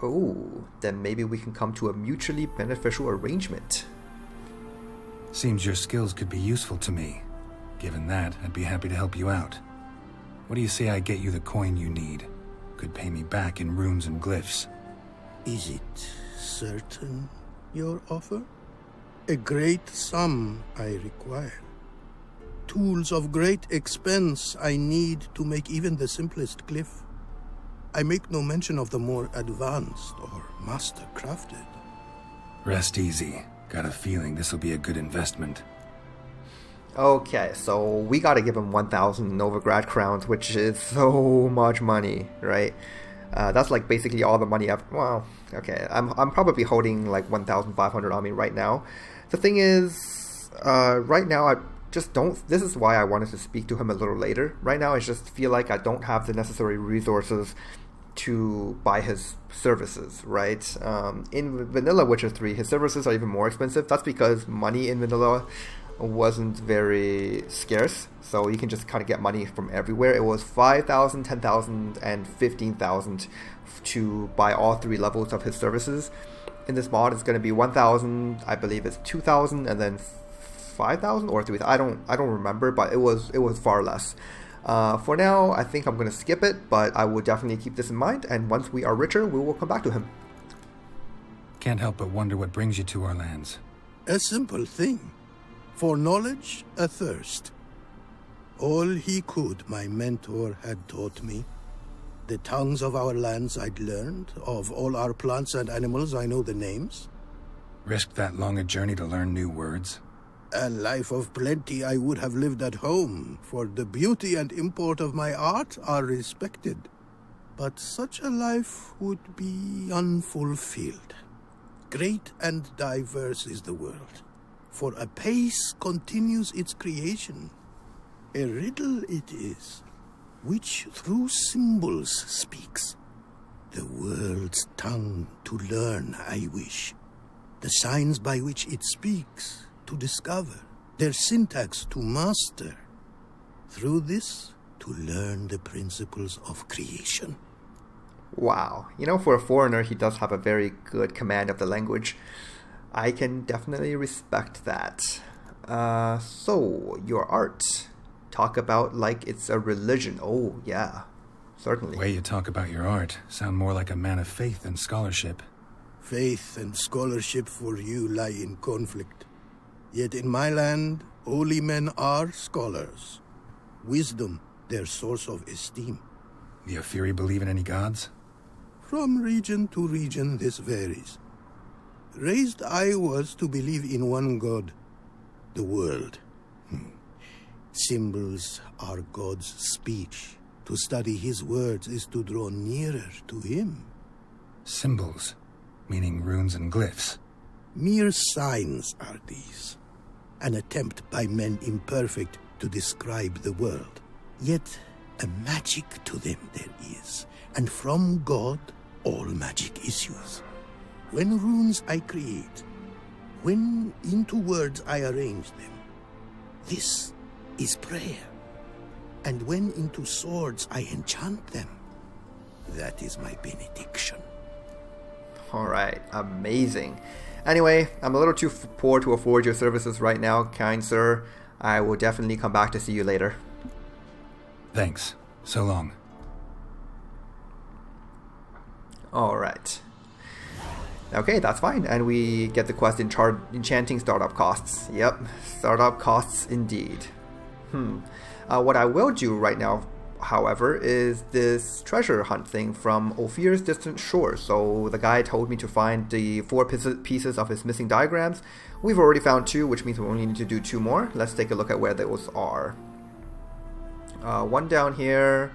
Oh, then maybe we can come to a mutually beneficial arrangement. Seems your skills could be useful to me. Given that, I'd be happy to help you out. What do you say I get you the coin you need? Could pay me back in runes and glyphs. Is it certain, your offer? A great sum I require. Tools of great expense I need to make even the simplest glyph. I make no mention of the more advanced or master-crafted. Rest easy. Got a feeling this'll be a good investment. Okay, so we gotta give him 1,000 Novigrad crowns, which is so much money, right? That's like basically all the money I've... Well, okay, I'm probably holding like 1,500 on me right now. The thing is, right now I just don't... This is why I wanted to speak to him a little later. Right now I just feel like I don't have the necessary resources to buy his services, right? In Vanilla Witcher 3, his services are even more expensive. That's because money in Vanilla wasn't very scarce, so you can just kind of get money from everywhere. It was 5,000, 10,000, and 15,000 to buy all 3 levels of his services. In this mod, it's going to be 1,000, I believe it's 2,000, and then 5,000 or 3,000. I don't remember, but it was far less. For now, I think I'm going to skip it, but I will definitely keep this in mind, and once we are richer, we will come back to him. Can't help but wonder what brings you to our lands. A simple thing. For knowledge, a thirst. All he could, my mentor had taught me. The tongues of our lands I'd learned. Of all our plants and animals, I know the names. Risked that long a journey to learn new words? A life of plenty I would have lived at home, for the beauty and import of my art are respected. But such a life would be unfulfilled. Great and diverse is the world, for a pace continues its creation. A riddle it is, which through symbols speaks. The world's tongue to learn I wish, the signs by which it speaks to discover, their syntax to master. Through this, to learn the principles of creation. Wow. You know, for a foreigner, he does have a very good command of the language. I can definitely respect that. So, your art. Talk about like it's a religion. Oh, yeah. Certainly. The way you talk about your art sound more like a man of faith than scholarship. Faith and scholarship for you lie in conflict. Yet in my land, holy men are scholars. Wisdom, their source of esteem. The Ophir believe in any gods? From region to region, this varies. Raised I was to believe in one god, the world. Symbols are God's speech. To study his words is to draw nearer to him. Symbols, meaning runes and glyphs. Mere signs are these. An attempt by men imperfect to describe the world. Yet a magic to them there is, and from God all magic issues. When runes I create, when into words I arrange them, this is prayer. And when into swords I enchant them, that is my benediction. Alright, amazing. Anyway, I'm a little too poor to afford your services right now, kind sir. I will definitely come back to see you later. Thanks. So long. Alright. Okay, that's fine. And we get the quest enchanting startup costs. Yep, startup costs indeed. What I will do right now, however, is this treasure hunt thing from Ophir's distant shores. So the guy told me to find the 4 pieces of his missing diagrams. We've already found 2, which means we only need to do 2 more. Let's take a look at where those are. One down here,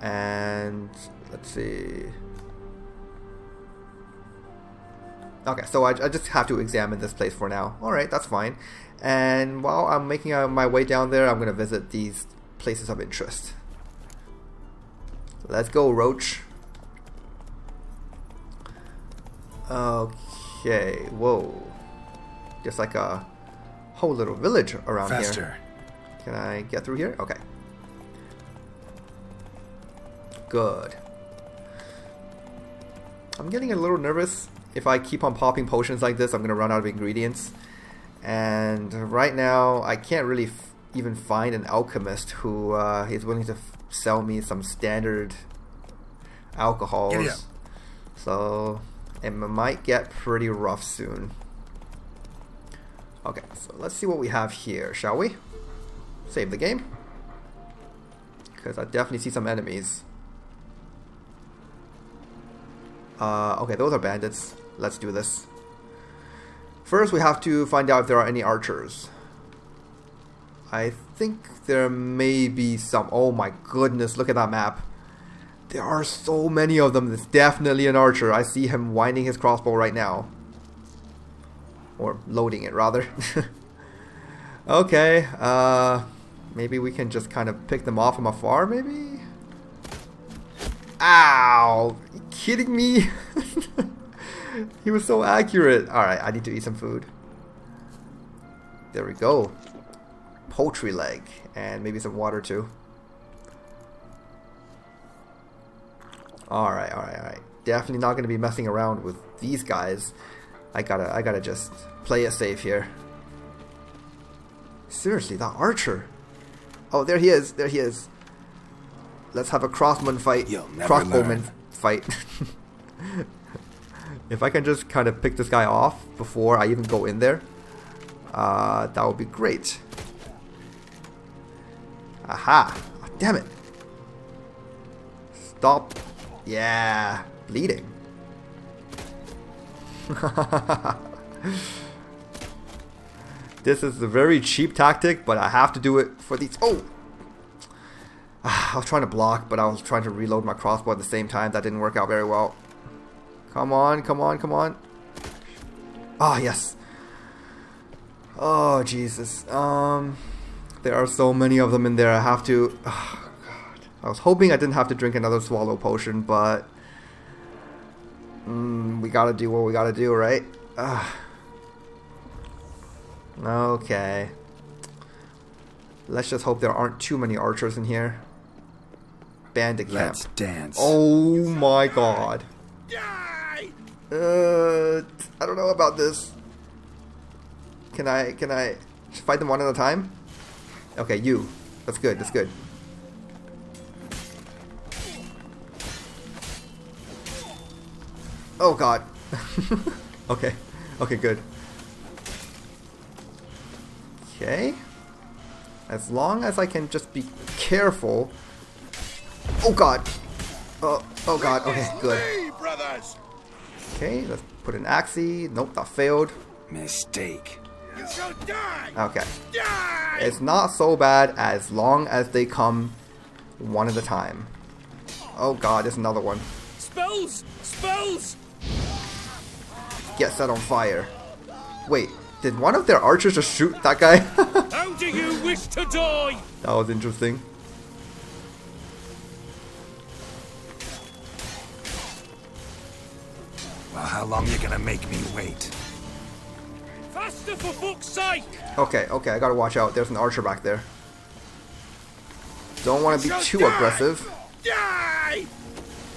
and let's see. Okay, so I just have to examine this place for now. Alright, that's fine. And while I'm making my way down there, I'm going to visit these places of interest. Let's go, Roach. Okay, whoa. Just like a whole little village around Faster. here. Can I get through here? Okay. Good. I'm getting a little nervous. If I keep on popping potions like this, I'm going to run out of ingredients. And right now, I can't really even find an alchemist who is willing to sell me some standard alcohols. So it might get pretty rough soon. Okay, so let's see what we have here, shall we? Save the game. Because I definitely see some enemies. Okay, those are bandits. Let's do this. First, we have to find out if there are any archers. I think there may be some. Oh my goodness, look at that map. There are so many of them. It's definitely an archer. I see him winding his crossbow right now. Or loading it, rather. Okay, maybe we can just kind of pick them off from afar, maybe? Ow! Are you kidding me? He was so accurate. Alright, I need to eat some food. There we go. Poultry leg. And maybe some water too. Alright. Definitely not going to be messing around with these guys. I gotta just play it safe here. Seriously, that archer. Oh, there he is. Let's have a crossbowman fight. If I can just kind of pick this guy off before I even go in there, that would be great. Aha! Oh, damn it! Stop! Yeah, bleeding. This is a very cheap tactic, but I have to do it for these. Oh! I was trying to block, but I was trying to reload my crossbow at the same time. That didn't work out very well. Come on. Ah, yes. Oh, Jesus. There are so many of them in there. I have to... Oh, God. I was hoping I didn't have to drink another swallow potion, but... we gotta do what we gotta do, right? Okay. Let's just hope there aren't too many archers in here. Bandit camp. Let's dance. Oh my God. I don't know about this. Can I fight them one at a time? Okay, you. That's good. Oh God. Okay. Okay, good. Okay. As long as I can just be careful. Oh god. Oh god. Okay, good. Okay, let's put an axie. Nope, that failed. Mistake. Okay. It's not so bad as long as they come one at a time. Oh god, there's another one. Spells! Spells! Get set on fire. Wait, did one of their archers just shoot that guy? How do you wish to die? That was interesting. Well, how long you gonna make me wait? Faster for fuck's sake! Okay, I gotta watch out. There's an archer back there. Don't want to be too aggressive. Die!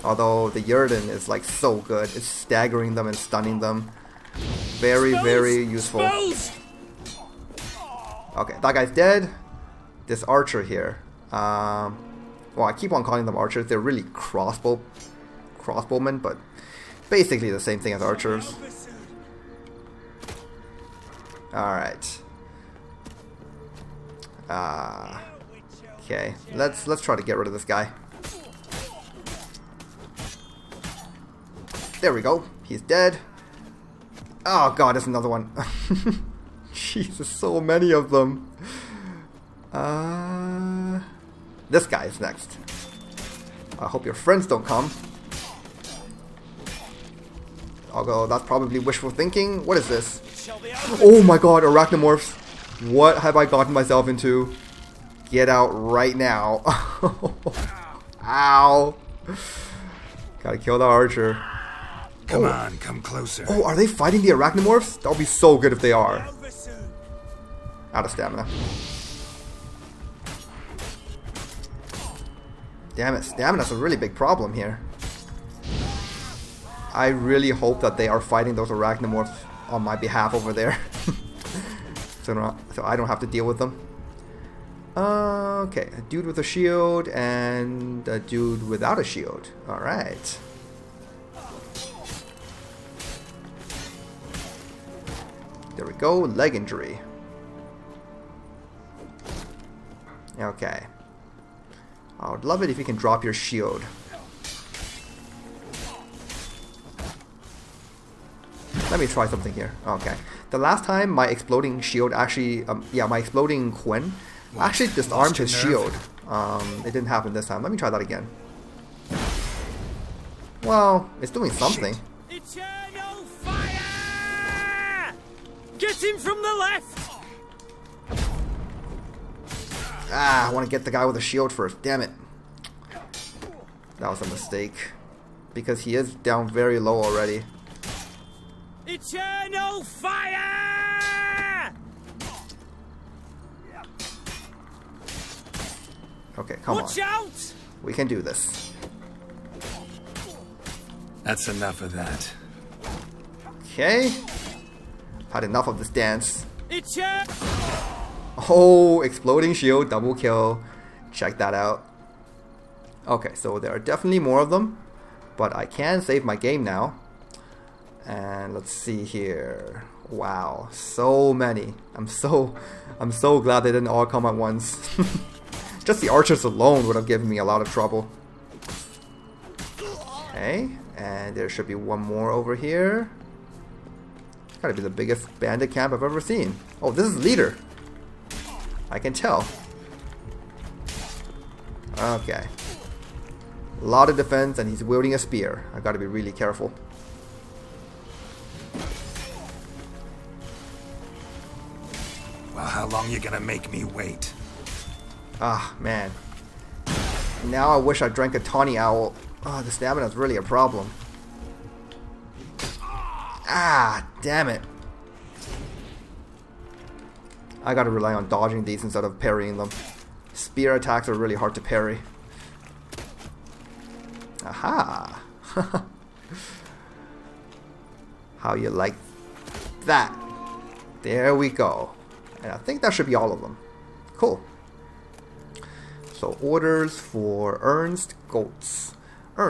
Although the Yurden is like so good. It's staggering them and stunning them. Very, Spells! very useful. Spells! Okay, that guy's dead. This archer here. Well, I keep on calling them archers. They're really crossbowmen, but basically the same thing as archers. Alright. Okay, let's try to get rid of this guy. There we go. He's dead. Oh god, there's another one. Jesus, so many of them. This guy is next. I hope your friends don't come. Although that's probably wishful thinking. What is this? Oh my god, arachnomorphs. What have I gotten myself into? Get out right now. Ow. Gotta kill the archer. Come on, come closer. Oh, are they fighting the arachnomorphs? That would be so good if they are. Out of stamina. Damn it, stamina's a really big problem here. I really hope that they are fighting those arachnomorphs on my behalf over there. so I don't have to deal with them. Okay, a dude with a shield and a dude without a shield. Alright. There we go, leg injury. Okay. I would love it if you can drop your shield. Let me try something here. Okay. The last time my exploding shield actually, my exploding Quinn actually disarmed his shield. It didn't happen this time. Let me try that again. Well, it's doing something. Eternal fire! Get him from the left! Ah, I want to get the guy with the shield first. Damn it. That was a mistake. Because he is down very low already. Eternal fire! Okay, come on. Watch out! We can do this. That's enough of that. Okay. Had enough of this dance. Eternal... Oh, exploding shield, double kill. Check that out. Okay, so there are definitely more of them. But I can save my game now. And let's see here. Wow, so many. I'm so glad they didn't all come at once. Just the archers alone would have given me a lot of trouble. Okay, and there should be one more over here. Gotta be the biggest bandit camp I've ever seen. Oh, this is leader. I can tell. Okay. A lot of defense and he's wielding a spear. I gotta be really careful. Well, how long you gonna make me wait? Ah, man. Now I wish I drank a tawny owl. Oh, the stamina is really a problem. Ah, damn it. I gotta rely on dodging these instead of parrying them. Spear attacks are really hard to parry. Aha! How you like that? There we go. And I think that should be all of them. Cool. So orders for Ernst Goetz.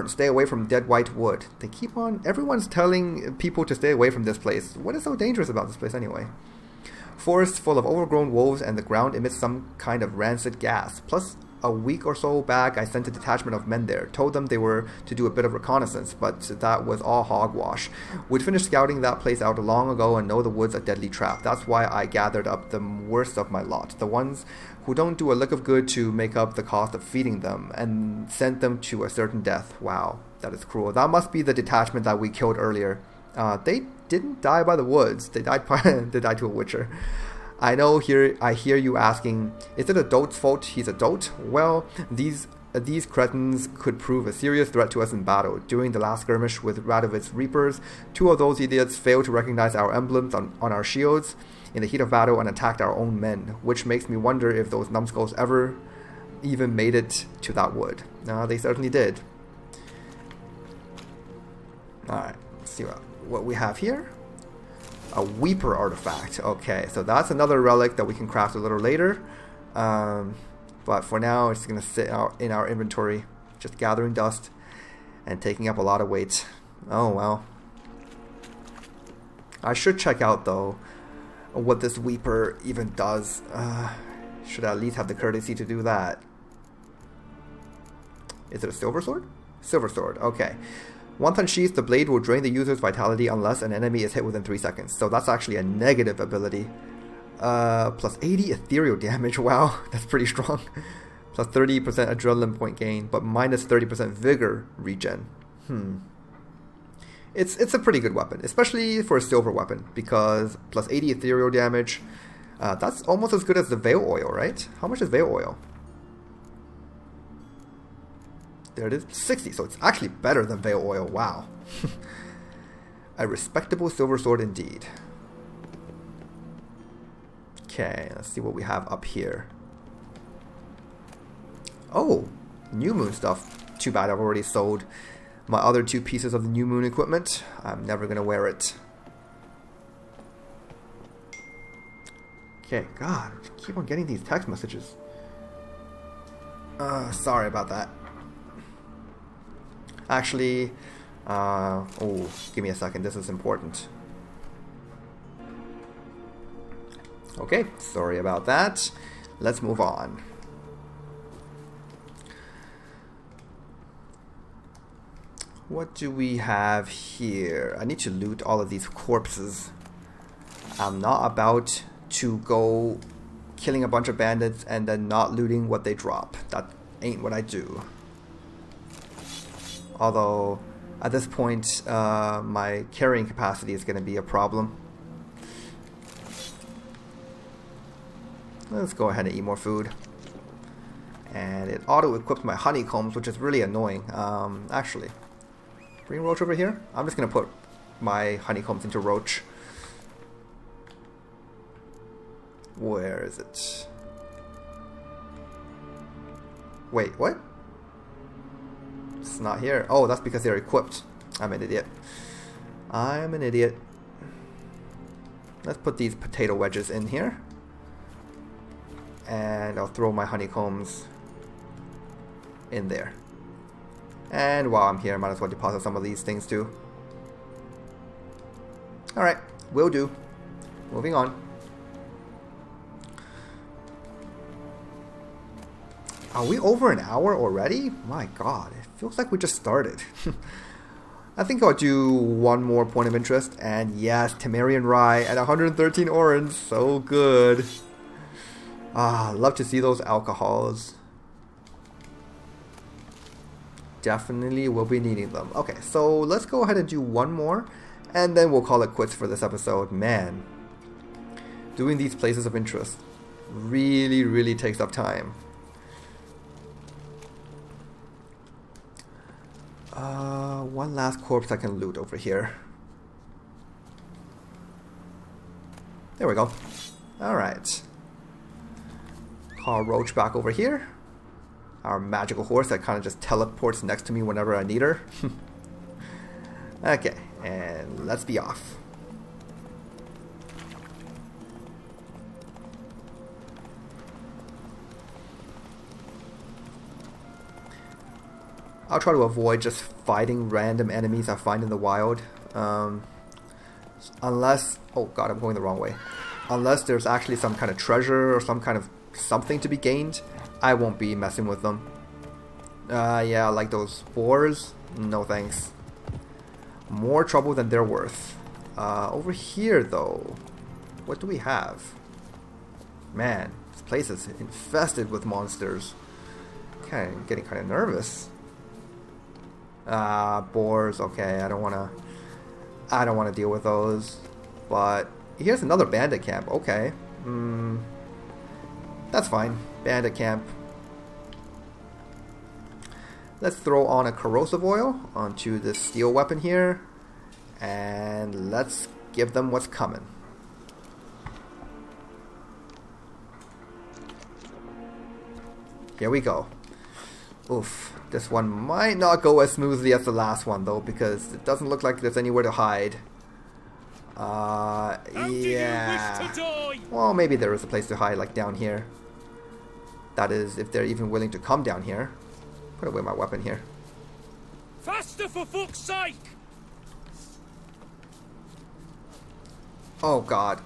Stay away from dead white wood. They keep on... Everyone's telling people to stay away from this place. What is so dangerous about this place anyway? Forest full of overgrown wolves and the ground emits some kind of rancid gas. Plus, a week or so back, I sent a detachment of men there. Told them they were to do a bit of reconnaissance, but that was all hogwash. We'd finished scouting that place out long ago and know the wood's a deadly trap. That's why I gathered up the worst of my lot. The ones who don't do a lick of good to make up the cost of feeding them, and sent them to a certain death. Wow, that is cruel. That must be the detachment that we killed earlier. They didn't die by the woods. They died to a witcher. I know I hear you asking, is it a dote's fault he's a dote? Well, these cretins could prove a serious threat to us in battle. During the last skirmish with Radovit's Reapers, 2 of those idiots failed to recognize our emblems on our shields in the heat of battle and attacked our own men, which makes me wonder if those numbskulls ever even made it to that wood. They certainly did. Alright, let's see what we have here. A Weeper artifact. Okay, so that's another relic that we can craft a little later. But for now, it's going to sit in our inventory, just gathering dust and taking up a lot of weight. Oh, well. I should check out, though, what this Weeper even does. Should at least have the courtesy to do that. Is it a silver sword? Silver sword, okay. Once unsheathed, the blade will drain the user's vitality unless an enemy is hit within 3 seconds. So that's actually a negative ability. Plus 80 ethereal damage. Wow, that's pretty strong. Plus 30% adrenaline point gain, but minus 30% vigor regen. It's a pretty good weapon, especially for a silver weapon, because plus 80 ethereal damage. That's almost as good as the Veil Oil, right? How much is Veil Oil? There it is, 60, so it's actually better than Veil Oil, wow. A respectable silver sword indeed. Okay, let's see what we have up here. Oh, New Moon stuff. Too bad I've already sold my other 2 pieces of the New Moon equipment. I'm never gonna wear it. Okay, God, I keep on getting these text messages. Sorry about that. Actually, oh, give me a second, this is important. Okay, sorry about that. Let's move on. What do we have here? I need to loot all of these corpses. I'm not about to go killing a bunch of bandits and then not looting what they drop. That ain't what I do. Although, at this point, my carrying capacity is going to be a problem. Let's go ahead and eat more food. And it auto-equipped my honeycombs, which is really annoying. Actually, bring Roach over here. I'm just going to put my honeycombs into Roach. Where is it? Wait, what? It's not here. Oh, that's because they're equipped. I'm an idiot. I'm an idiot. Let's put these potato wedges in here. And I'll throw my honeycombs in there. And while I'm here, I might as well deposit some of these things too. Alright, will do. Moving on. Are we over an hour already? My god, it feels like we just started. I think I'll do one more point of interest. And yes, Temerian Rye at 113 orange. So good. Love to see those alcohols. Definitely will be needing them. Okay, so let's go ahead and do one more. And then we'll call it quits for this episode. Man, doing these places of interest really, really takes up time. One last corpse I can loot over here. There we go. Alright. Call Roach back over here. Our magical horse that kind of just teleports next to me whenever I need her. Okay, and let's be off. I'll try to avoid just fighting random enemies I find in the wild. Unless... oh god, I'm going the wrong way. Unless there's actually some kind of treasure or some kind of something to be gained, I won't be messing with them. Yeah, like those boars. No thanks. More trouble than they're worth. Over here though, what do we have? Man, this place is infested with monsters. Getting kind of nervous. Boars. Okay, I don't wanna deal with those. But here's another bandit camp. Okay, that's fine. Bandit camp. Let's throw on a corrosive oil onto this steel weapon here, and let's give them what's coming. Here we go. Oof, this one might not go as smoothly as the last one though, because it doesn't look like there's anywhere to hide. Yeah. Well, maybe there is a place to hide, like down here. That is, if they're even willing to come down here. Put away my weapon here. Faster, for fuck's sake! Oh god.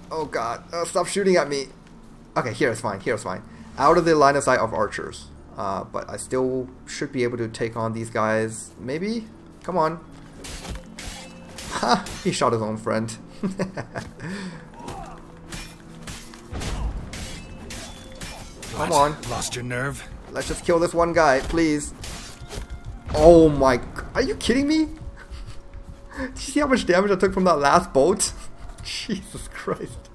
Oh god. Oh, stop shooting at me. Okay, here it's fine. Here it's fine. Out of the line of sight of archers. But I still should be able to take on these guys. Maybe? Come on. Ha! He shot his own friend. Come on. Lost your nerve? Let's just kill this one guy, please. Oh my... are you kidding me? Did you see how much damage I took from that last bolt? Jesus Christ.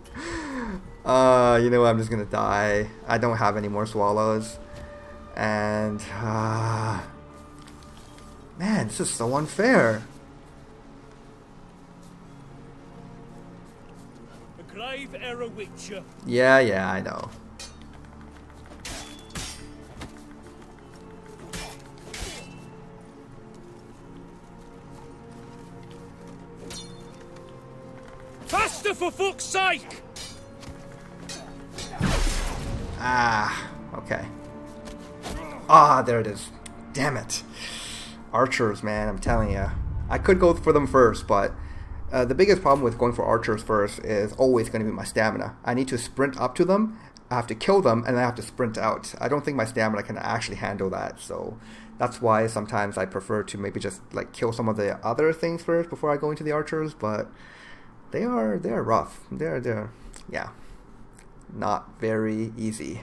You know what? I'm just gonna die. I don't have any more swallows. And... man, this is so unfair. A grave error, Witcher. Yeah, I know. Faster, for fuck's sake! Okay. There it is. Damn it. Archers, man, I'm telling you. I could go for them first, but the biggest problem with going for archers first is always going to be my stamina. I need to sprint up to them, I have to kill them, and I have to sprint out. I don't think my stamina can actually handle that, so that's why sometimes I prefer to maybe just like kill some of the other things first before I go into the archers, but they're rough. They're yeah, not very easy.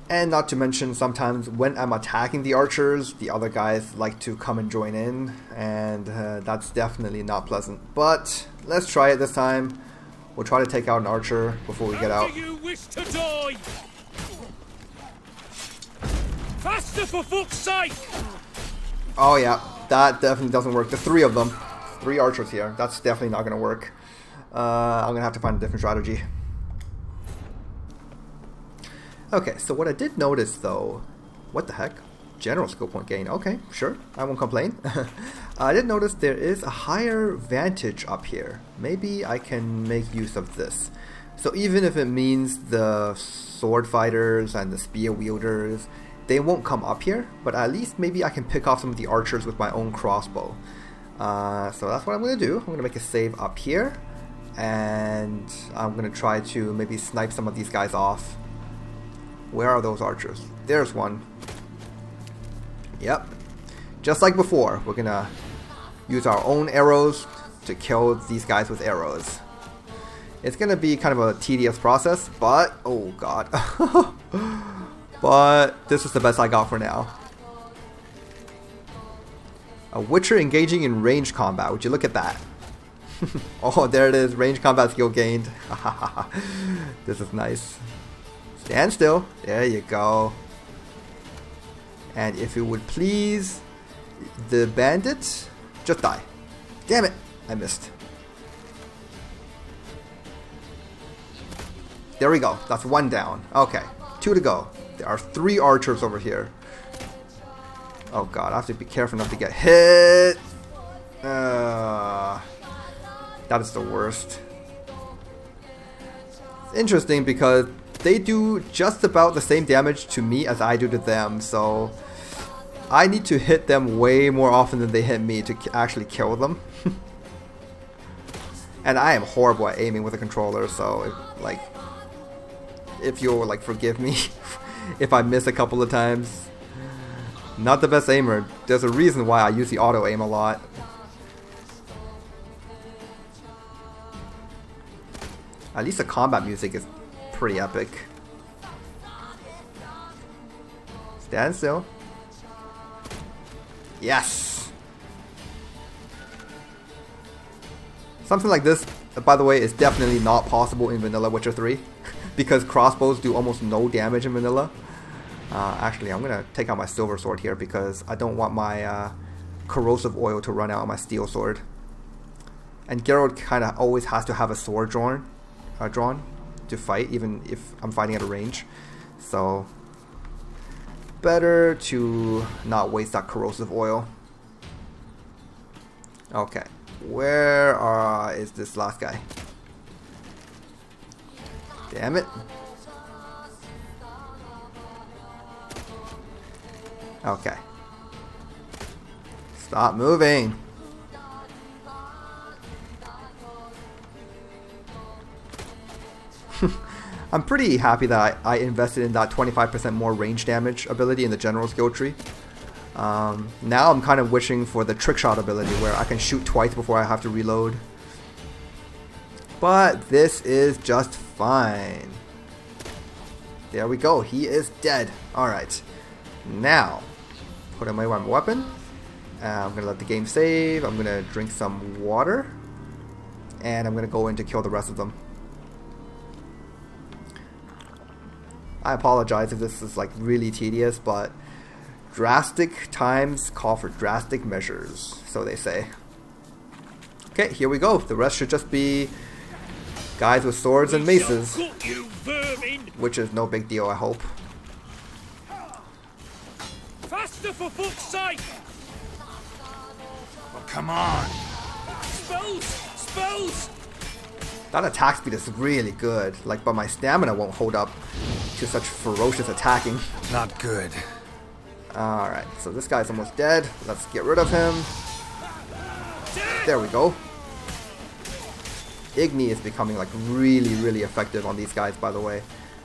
And not to mention, sometimes when I'm attacking the archers, the other guys like to come and join in, and that's definitely not pleasant. But let's try it this time. We'll try to take out an archer before we get out. Do you wish to die? Faster, for fuck's sake! Oh yeah, that definitely doesn't work. The three of them. 3 archers here. That's definitely not going to work. I'm going to have to find a different strategy. Okay, so what I did notice though... what the heck? General skill point gain. Okay, sure. I won't complain. I did notice there is a higher vantage up here. Maybe I can make use of this. So even if it means the sword fighters and the spear wielders, they won't come up here, but at least maybe I can pick off some of the archers with my own crossbow. So that's what I'm going to do. I'm going to make a save up here, and I'm going to try to maybe snipe some of these guys off. Where are those archers? There's one. Yep. Just like before, we're going to use our own arrows to kill these guys with arrows. It's going to be kind of a tedious process, but... oh god. But this is the best I got for now. A Witcher engaging in range combat. Would you look at that? Oh, there it is. Range combat skill gained. This is nice. Stand still. There you go. And if you would please, the bandit, just die. Damn it. I missed. There we go. That's 1 down. Okay. 2 to go. There are 3 archers over here. Oh god, I have to be careful not to get hit. That is the worst. It's interesting because they do just about the same damage to me as I do to them, so I need to hit them way more often than they hit me to actually kill them. And I am horrible at aiming with a controller, so if you'll like forgive me if I miss a couple of times. Not the best aimer. There's a reason why I use the auto aim a lot. At least the combat music is pretty epic. Stand still. Yes! Something like this, by the way, is definitely not possible in vanilla Witcher 3 because crossbows do almost no damage in vanilla. Actually, I'm gonna take out my silver sword here because I don't want my corrosive oil to run out on my steel sword. And Geralt kind of always has to have a sword drawn to fight, even if I'm fighting at a range. So better to not waste that corrosive oil. Okay, where is this last guy? Damn it. Okay. Stop moving. I'm pretty happy that I invested in that 25% more range damage ability in the general skill tree. Now I'm kind of wishing for the trick shot ability where I can shoot twice before I have to reload. But this is just fine. There we go. He is dead. Alright. Now, put away my weapon. I'm going to let the game save. I'm going to drink some water. And I'm going to go in to kill the rest of them. I apologize if this is like really tedious, but drastic times call for drastic measures, so they say. Okay, here we go. The rest should just be guys with swords and maces, which is no big deal, I hope. Faster, for fuck's sake! Well, come on. Spells! Spells! That attack speed is really good, like, but my stamina won't hold up to such ferocious attacking. Not good. Alright, so this guy's almost dead. Let's get rid of him. There we go. Igni is becoming like really, really effective on these guys, by the way,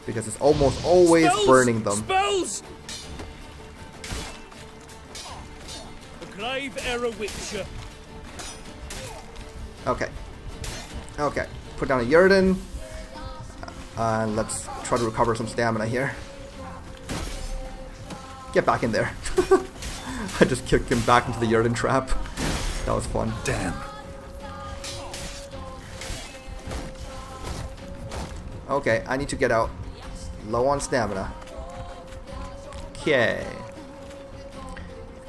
because it's almost always burning them. Spells! A grave error, Witcher. Okay. Okay. Put down a Yurden. Let's try to recover some stamina here. Get back in there. I just kicked him back into the Yurden trap. That was fun. Damn. Okay, I need to get out. Low on stamina. Okay.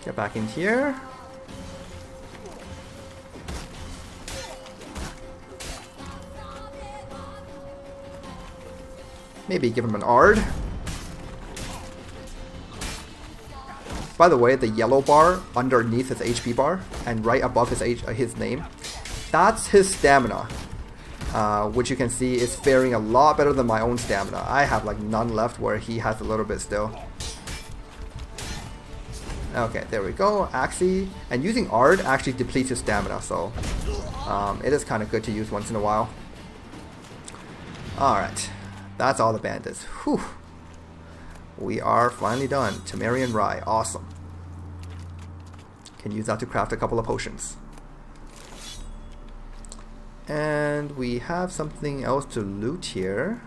Get back in here. Maybe give him an Ard. By the way, the yellow bar underneath his HP bar and right above his name, that's his stamina, which you can see is faring a lot better than my own stamina. I have like none left where he has a little bit still. Okay, there we go. Axie. And using Ard actually depletes his stamina, so it is kind of good to use once in a while. Alright. That's all the bandits. Whew. We are finally done. Temerian Rye. Awesome. Can use that to craft a couple of potions. And we have something else to loot here.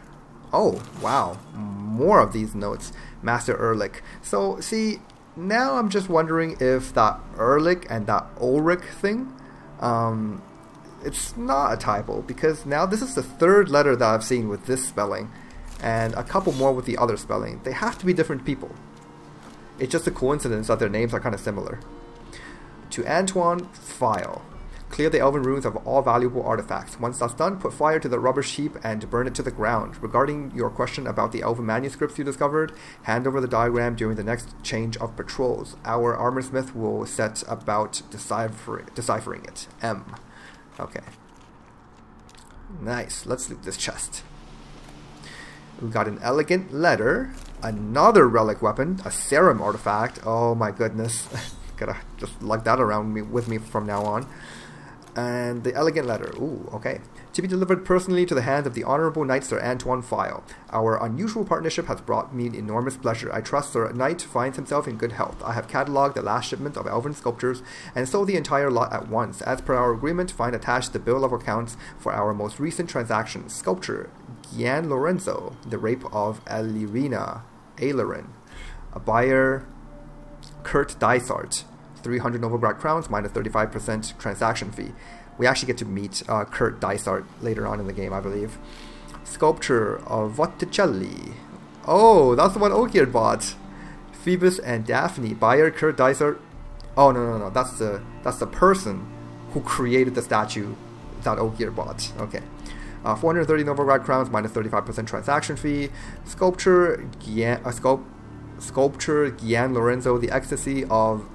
Oh, wow. More of these notes. Master Ehrlich. So, see, now I'm just wondering if that Ehrlich and that Ulrich thing, it's not a typo, because now this is the third letter that I've seen with this spelling, and a couple more with the other spelling. They have to be different people. It's just a coincidence that their names are kind of similar. To Antoine, file. Clear the elven ruins of all valuable artifacts. Once that's done, put fire to the rubbish heap and burn it to the ground. Regarding your question about the elven manuscripts you discovered, hand over the diagram during the next change of patrols. Our armorsmith will set about deciphering it. M. Okay. Nice. Let's loot this chest. We got an elegant letter Another relic weapon, a serum artifact. Oh my goodness. Gotta just lug that around with me from now on. And the elegant letter. Ooh, okay. To be delivered personally to the hands of the Honorable Knight Sir Antoine File. Our unusual partnership has brought me enormous pleasure. I trust Sir Knight finds himself in good health. I have catalogued the last shipment of elven sculptures and sold the entire lot at once. As per our agreement, find attached the bill of accounts for our most recent transaction. Sculpture, Gian Lorenzo, The Rape of Ailerin. A buyer, Kurt Dysart. 300 Novigrad crowns minus 35% transaction fee. We actually get to meet Kurt Dysart later on in the game, I believe. Sculpture of Botticelli. Oh, that's the one Ophir bought. Phoebus and Daphne. Buyer Kurt Dysart. Oh no. That's the person who created the statue that Ophir bought. Okay. 430 Novigrad crowns minus 35% transaction fee. Sculpture Gian Lorenzo. The Ecstasy of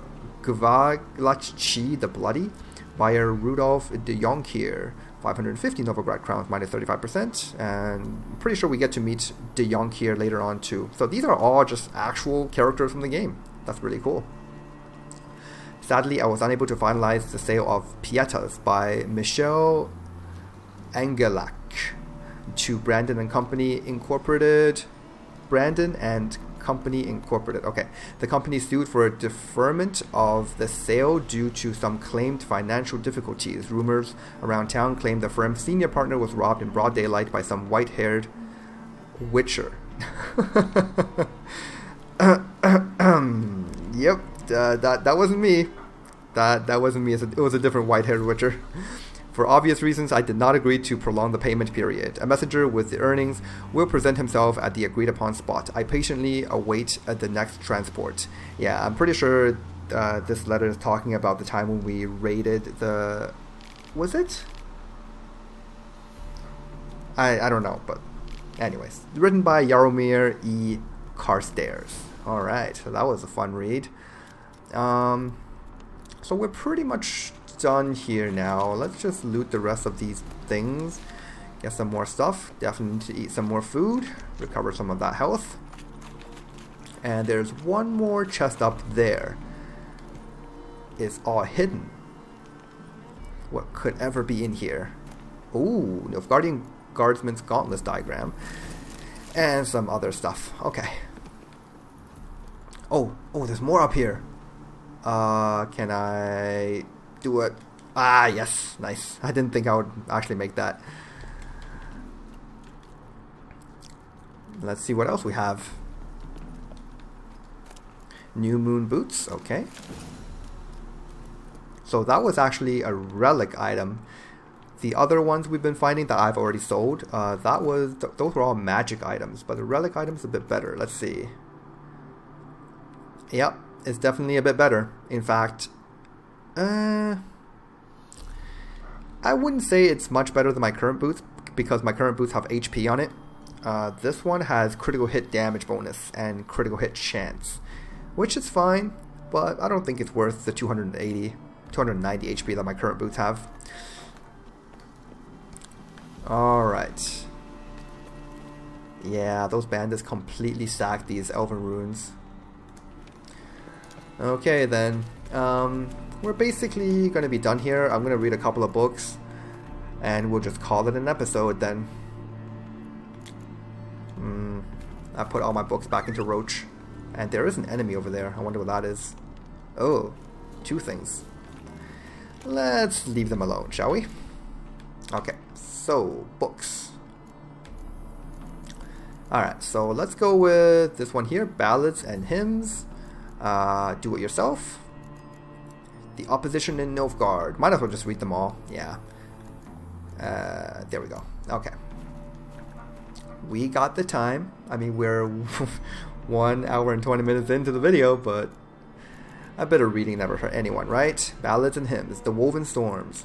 Gvaglachi the Bloody. Buyer Rudolph de Jonkier. 550 Novigrad crowns minus 35%. And I'm pretty sure we get to meet de Jonkier later on too. So these are all just actual characters from the game. That's really cool. Sadly, I was unable to finalize the sale of Pietas by Michel Angelac to Brandon and Company Incorporated. Okay. The company sued for a deferment of the sale due to some claimed financial difficulties. Rumors around town claim the firm's senior partner was robbed in broad daylight by some white-haired witcher. Yep, that wasn't me. That wasn't me. It was a different white-haired witcher. For obvious reasons, I did not agree to prolong the payment period. A messenger with the earnings will present himself at the agreed-upon spot. I patiently await the next transport. Yeah, I'm pretty sure this letter is talking about the time when we raided the... Was it? I don't know, but anyways. Written by Jaromir E. Carstairs. Alright, so that was a fun read. So we're pretty much done here now. Let's just loot the rest of these things. Get some more stuff. Definitely need to eat some more food. Recover some of that health. And there's one more chest up there. It's all hidden. What could ever be in here? Ooh, Nilfgaardian Guardsman's Gauntless diagram. And some other stuff. Okay. Oh, there's more up here. Can I do it? Ah, yes. Nice. I didn't think I would actually make that. Let's see what else we have. New Moon Boots. Okay. So that was actually a relic item. The other ones we've been finding that I've already sold, those were all magic items, but the relic item's a bit better. Let's see. Yep, it's definitely a bit better. In fact, I wouldn't say it's much better than my current boots, because my current boots have HP on it. This one has critical hit damage bonus and critical hit chance, which is fine, but I don't think it's worth the 290 HP that my current boots have. Alright. Yeah, those bandits completely stacked these elven runes. Okay then, we're basically going to be done here. I'm going to read a couple of books and we'll just call it an episode then. I put all my books back into Roach, and there is an enemy over there. I wonder what that is. Oh, 2 things. Let's leave them alone, shall we? Okay, so books. Alright, so let's go with this one here, Ballads and Hymns. Do it yourself. The Opposition in Nilfgaard. Might as well just read them all. Yeah. There we go. Okay. We got the time. I mean, we're 1 hour and 20 minutes into the video, but a bit of reading never hurt anyone, right? Ballads and Hymns. The Woven Storms.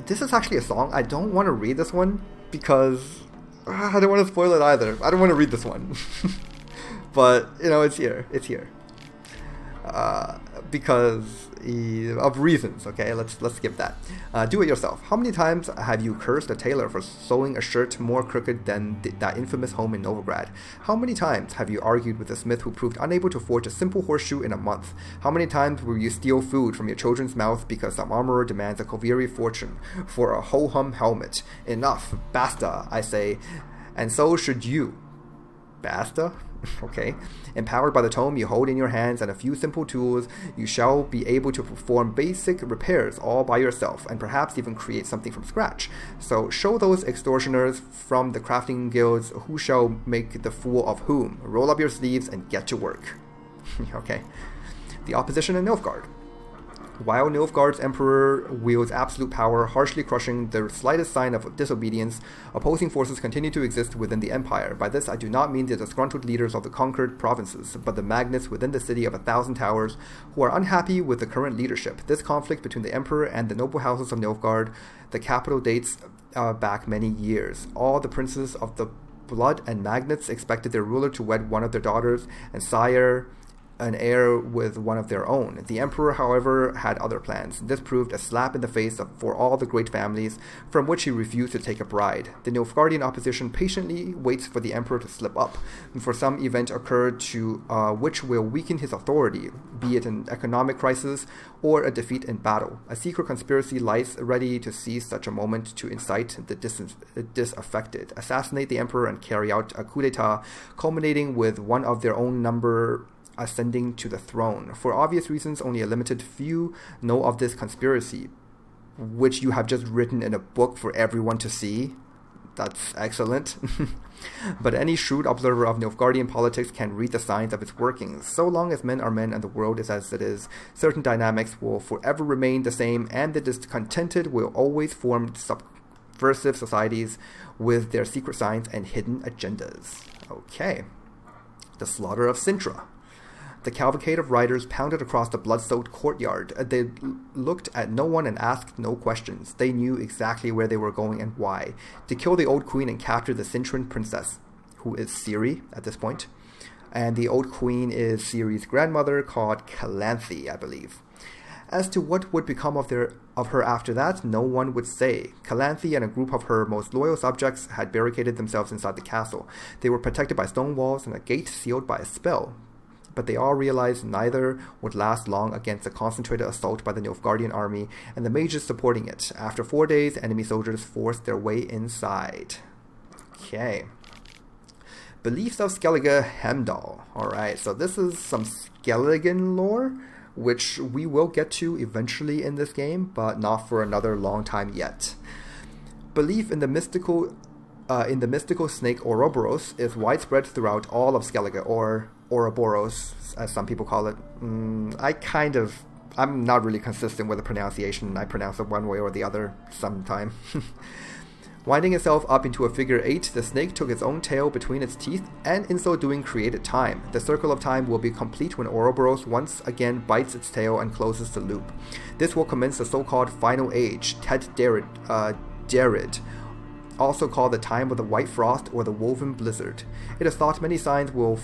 This is actually a song. I don't want to read this one because I don't want to spoil it either. I don't want to read this one. But, you know, it's here. It's here. Because, of reasons. Okay, let's skip that. Do it yourself. How many times have you cursed a tailor for sewing a shirt more crooked than that infamous home in Novigrad? How many times have you argued with a smith who proved unable to forge a simple horseshoe in a month? How many times will you steal food from your children's mouth because some armorer demands a Koviri fortune for a ho-hum helmet? Enough. Basta, I say. And so should you. Basta? Okay. Empowered by the tome you hold in your hands and a few simple tools, you shall be able to perform basic repairs all by yourself, and perhaps even create something from scratch. So show those extortioners from the crafting guilds who shall make the fool of whom. Roll up your sleeves and get to work. Okay. The opposition in Nilfgaard. While Nilfgaard's emperor wields absolute power, harshly crushing the slightest sign of disobedience, opposing forces continue to exist within the empire. By this I do not mean the disgruntled leaders of the conquered provinces, but the magnates within the city of 1,000 towers who are unhappy with the current leadership. This conflict between the emperor and the noble houses of Nilfgaard, the capital, dates back many years. All the princes of the blood and magnates expected their ruler to wed one of their daughters and sire an heir with one of their own. The emperor, however, had other plans. This proved a slap in the face for all the great families, from which he refused to take a bride. The Nilfgaardian opposition patiently waits for the emperor to slip up, for some event occurred to which will weaken his authority, be it an economic crisis or a defeat in battle. A secret conspiracy lies ready to seize such a moment to incite the disaffected, assassinate the emperor, and carry out a coup d'etat, culminating with one of their own number ascending to the throne. For obvious reasons, only a limited few know of this conspiracy, which you have just written in a book for everyone to see. That's excellent. But any shrewd observer of Nilfgaardian politics can read the signs of its workings. So long as men are men and the world is as it is, certain dynamics will forever remain the same, and the discontented will always form subversive societies with their secret signs and hidden agendas. Okay. The slaughter of Sintra. The cavalcade of riders pounded across the blood-soaked courtyard. They looked at no one and asked no questions. They knew exactly where they were going and why. To kill the old queen and capture the Cintran princess, who is Ciri at this point. And the old queen is Ciri's grandmother, called Calanthe, I believe. As to what would become of her after that, no one would say. Calanthe and a group of her most loyal subjects had barricaded themselves inside the castle. They were protected by stone walls and a gate sealed by a spell. But they all realized neither would last long against a concentrated assault by the Nilfgaardian army and the mages supporting it. After 4 days, enemy soldiers forced their way inside. Okay. Beliefs of Skellige Heimdall. Alright, so this is some Skelligan lore, which we will get to eventually in this game, but not for another long time yet. Belief in the mystical snake Ouroboros is widespread throughout all of Skellige, or Ouroboros, as some people call it. I'm not really consistent with the pronunciation. I pronounce it one way or the other sometime. Winding itself up into a figure 8, the snake took its own tail between its teeth, and in so doing created time. The circle of time will be complete when Ouroboros once again bites its tail and closes the loop. This will commence the so-called Final Age, Tet Derid, also called the time of the white frost or the woven blizzard. It is thought many signs will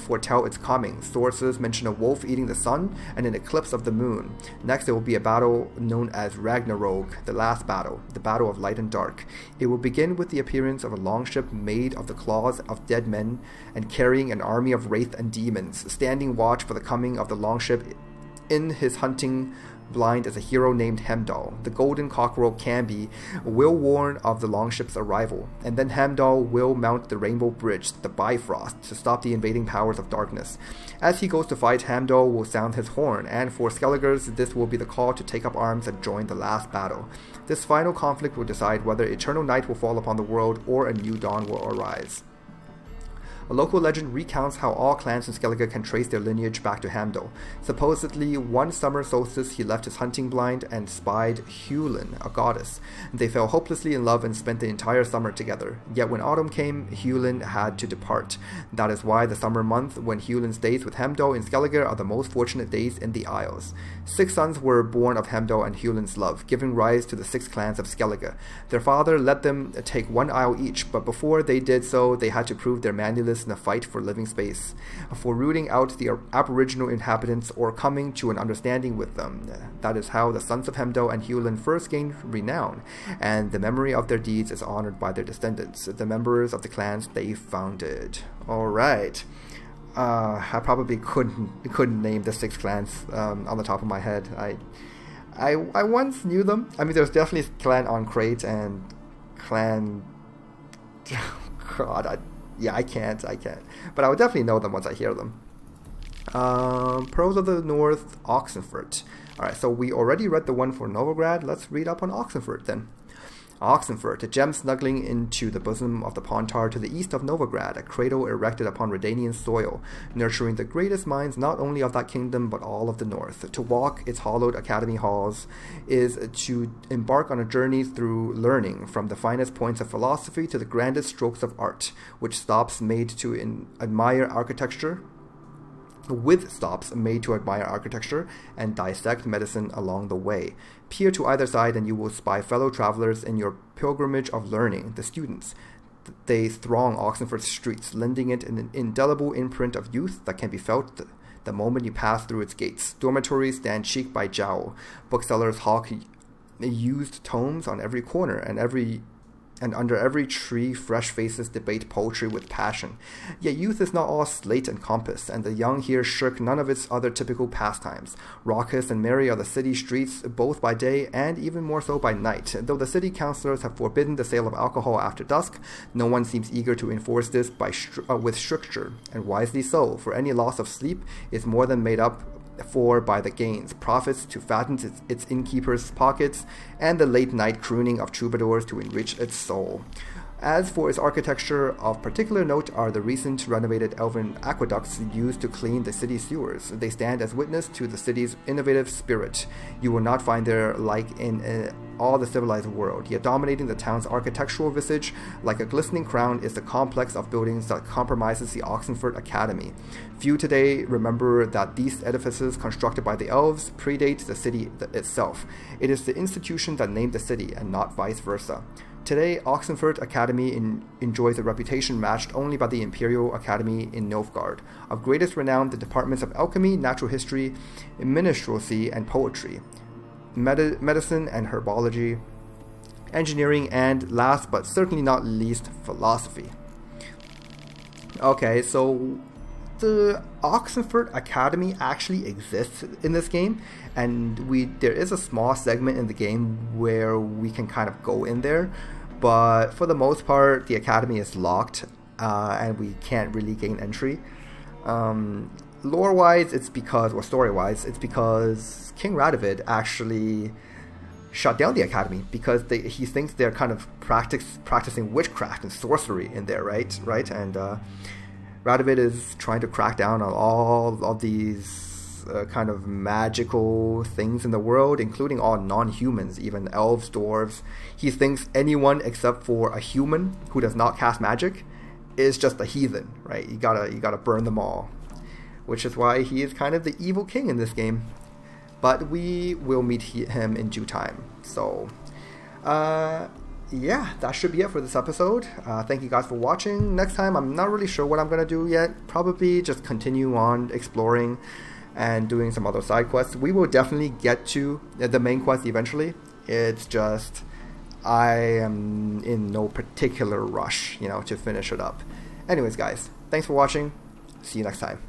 foretell its coming. Sources mention a wolf eating the sun and an eclipse of the moon. Next, there will be a battle known as Ragnarok, the last battle, the battle of light and dark. It will begin with the appearance of a longship made of the claws of dead men and carrying an army of wraith and demons. Standing watch for the coming of the longship in his hunting blind is a hero named Heimdall. The golden cockerel Camby will warn of the longship's arrival, and then Heimdall will mount the Rainbow Bridge, the Bifrost, to stop the invading powers of darkness. As he goes to fight, Heimdall will sound his horn, and for Skelligers, this will be the call to take up arms and join the last battle. This final conflict will decide whether eternal night will fall upon the world or a new dawn will arise. A local legend recounts how all clans in Skellige can trace their lineage back to Heimdall. Supposedly, one summer solstice he left his hunting blind and spied Hulin, a goddess. They fell hopelessly in love and spent the entire summer together. Yet when autumn came, Hulin had to depart. That is why the summer month, when Hulin's days with Heimdall in Skellige are the most fortunate days in the Isles. 6 sons were born of Heimdall and Hulin's love, giving rise to the 6 clans of Skellige. Their father let them take 1 isle each, but before they did so, they had to prove their manliness powerless in a fight for living space, for rooting out the aboriginal inhabitants or coming to an understanding with them. That is how the Sons of Hemdo and Hewlin first gained renown, and the memory of their deeds is honored by their descendants, the members of the clans they founded. Alright. I probably couldn't name the 6 clans on the top of my head. I once knew them. I mean, there's definitely clan on Crate and clan... God, I can't. But I would definitely know them once I hear them. Pros of the North, Oxenfurt. Alright, so we already read the one for Novigrad. Let's read up on Oxenfurt then. Oxenfurt, a gem snuggling into the bosom of the Pontar to the east of Novigrad, a cradle erected upon Redanian soil, nurturing the greatest minds not only of that kingdom but all of the north. To walk its hallowed academy halls is to embark on a journey through learning, from the finest points of philosophy to the grandest strokes of art, with stops made to admire architecture and dissect medicine along the way. Peer to either side and you will spy fellow travelers in your pilgrimage of learning, the students. They throng Oxenford's streets, lending it an indelible imprint of youth that can be felt the moment you pass through its gates. Dormitories stand cheek by jowl. Booksellers hawk used tomes on every corner, and under every tree fresh faces debate poetry with passion. Yet youth is not all slate and compass, and the young here shirk none of its other typical pastimes. Raucous and merry are the city streets, both by day and even more so by night. Though the city councillors have forbidden the sale of alcohol after dusk, no one seems eager to enforce this with stricture, and wisely so, for any loss of sleep is more than made up for by the gains, profits to fatten its innkeepers' pockets, and the late-night crooning of troubadours to enrich its soul. As for its architecture, of particular note are the recent renovated elven aqueducts used to clean the city sewers. They stand as witness to the city's innovative spirit. You will not find their like in all the civilized world, yet dominating the town's architectural visage like a glistening crown is the complex of buildings that compromises the Oxenfurt Academy. Few today remember that these edifices constructed by the elves predate the city itself. It is the institution that named the city, and not vice versa. Today, Oxenfurt Academy enjoys a reputation matched only by the Imperial Academy in Nilfgaard. Of greatest renown, the departments of alchemy, natural history, minstrelsy, and poetry, medicine and herbology, engineering, and last but certainly not least, philosophy. Okay, so the Oxenfurt Academy actually exists in this game, and there is a small segment in the game where we can kind of go in there, but for the most part the academy is locked, and we can't really gain entry. Lore-wise, story-wise, it's because King Radovid actually shut down the academy because he thinks they're kind of practicing witchcraft and sorcery in there, right? And Radovid is trying to crack down on all of these kind of magical things in the world, including all non-humans, even elves, dwarves. He thinks anyone except for a human who does not cast magic is just a heathen, right? You gotta burn them all, which is why he is kind of the evil king in this game. But we will meet him in due time. So, yeah, that should be it for this episode. Thank you guys for watching. Next time, I'm not really sure what I'm going to do yet. Probably just continue on exploring and doing some other side quests. We will definitely get to the main quest eventually. It's just I am in no particular rush, to finish it up. Anyways, guys, thanks for watching. See you next time.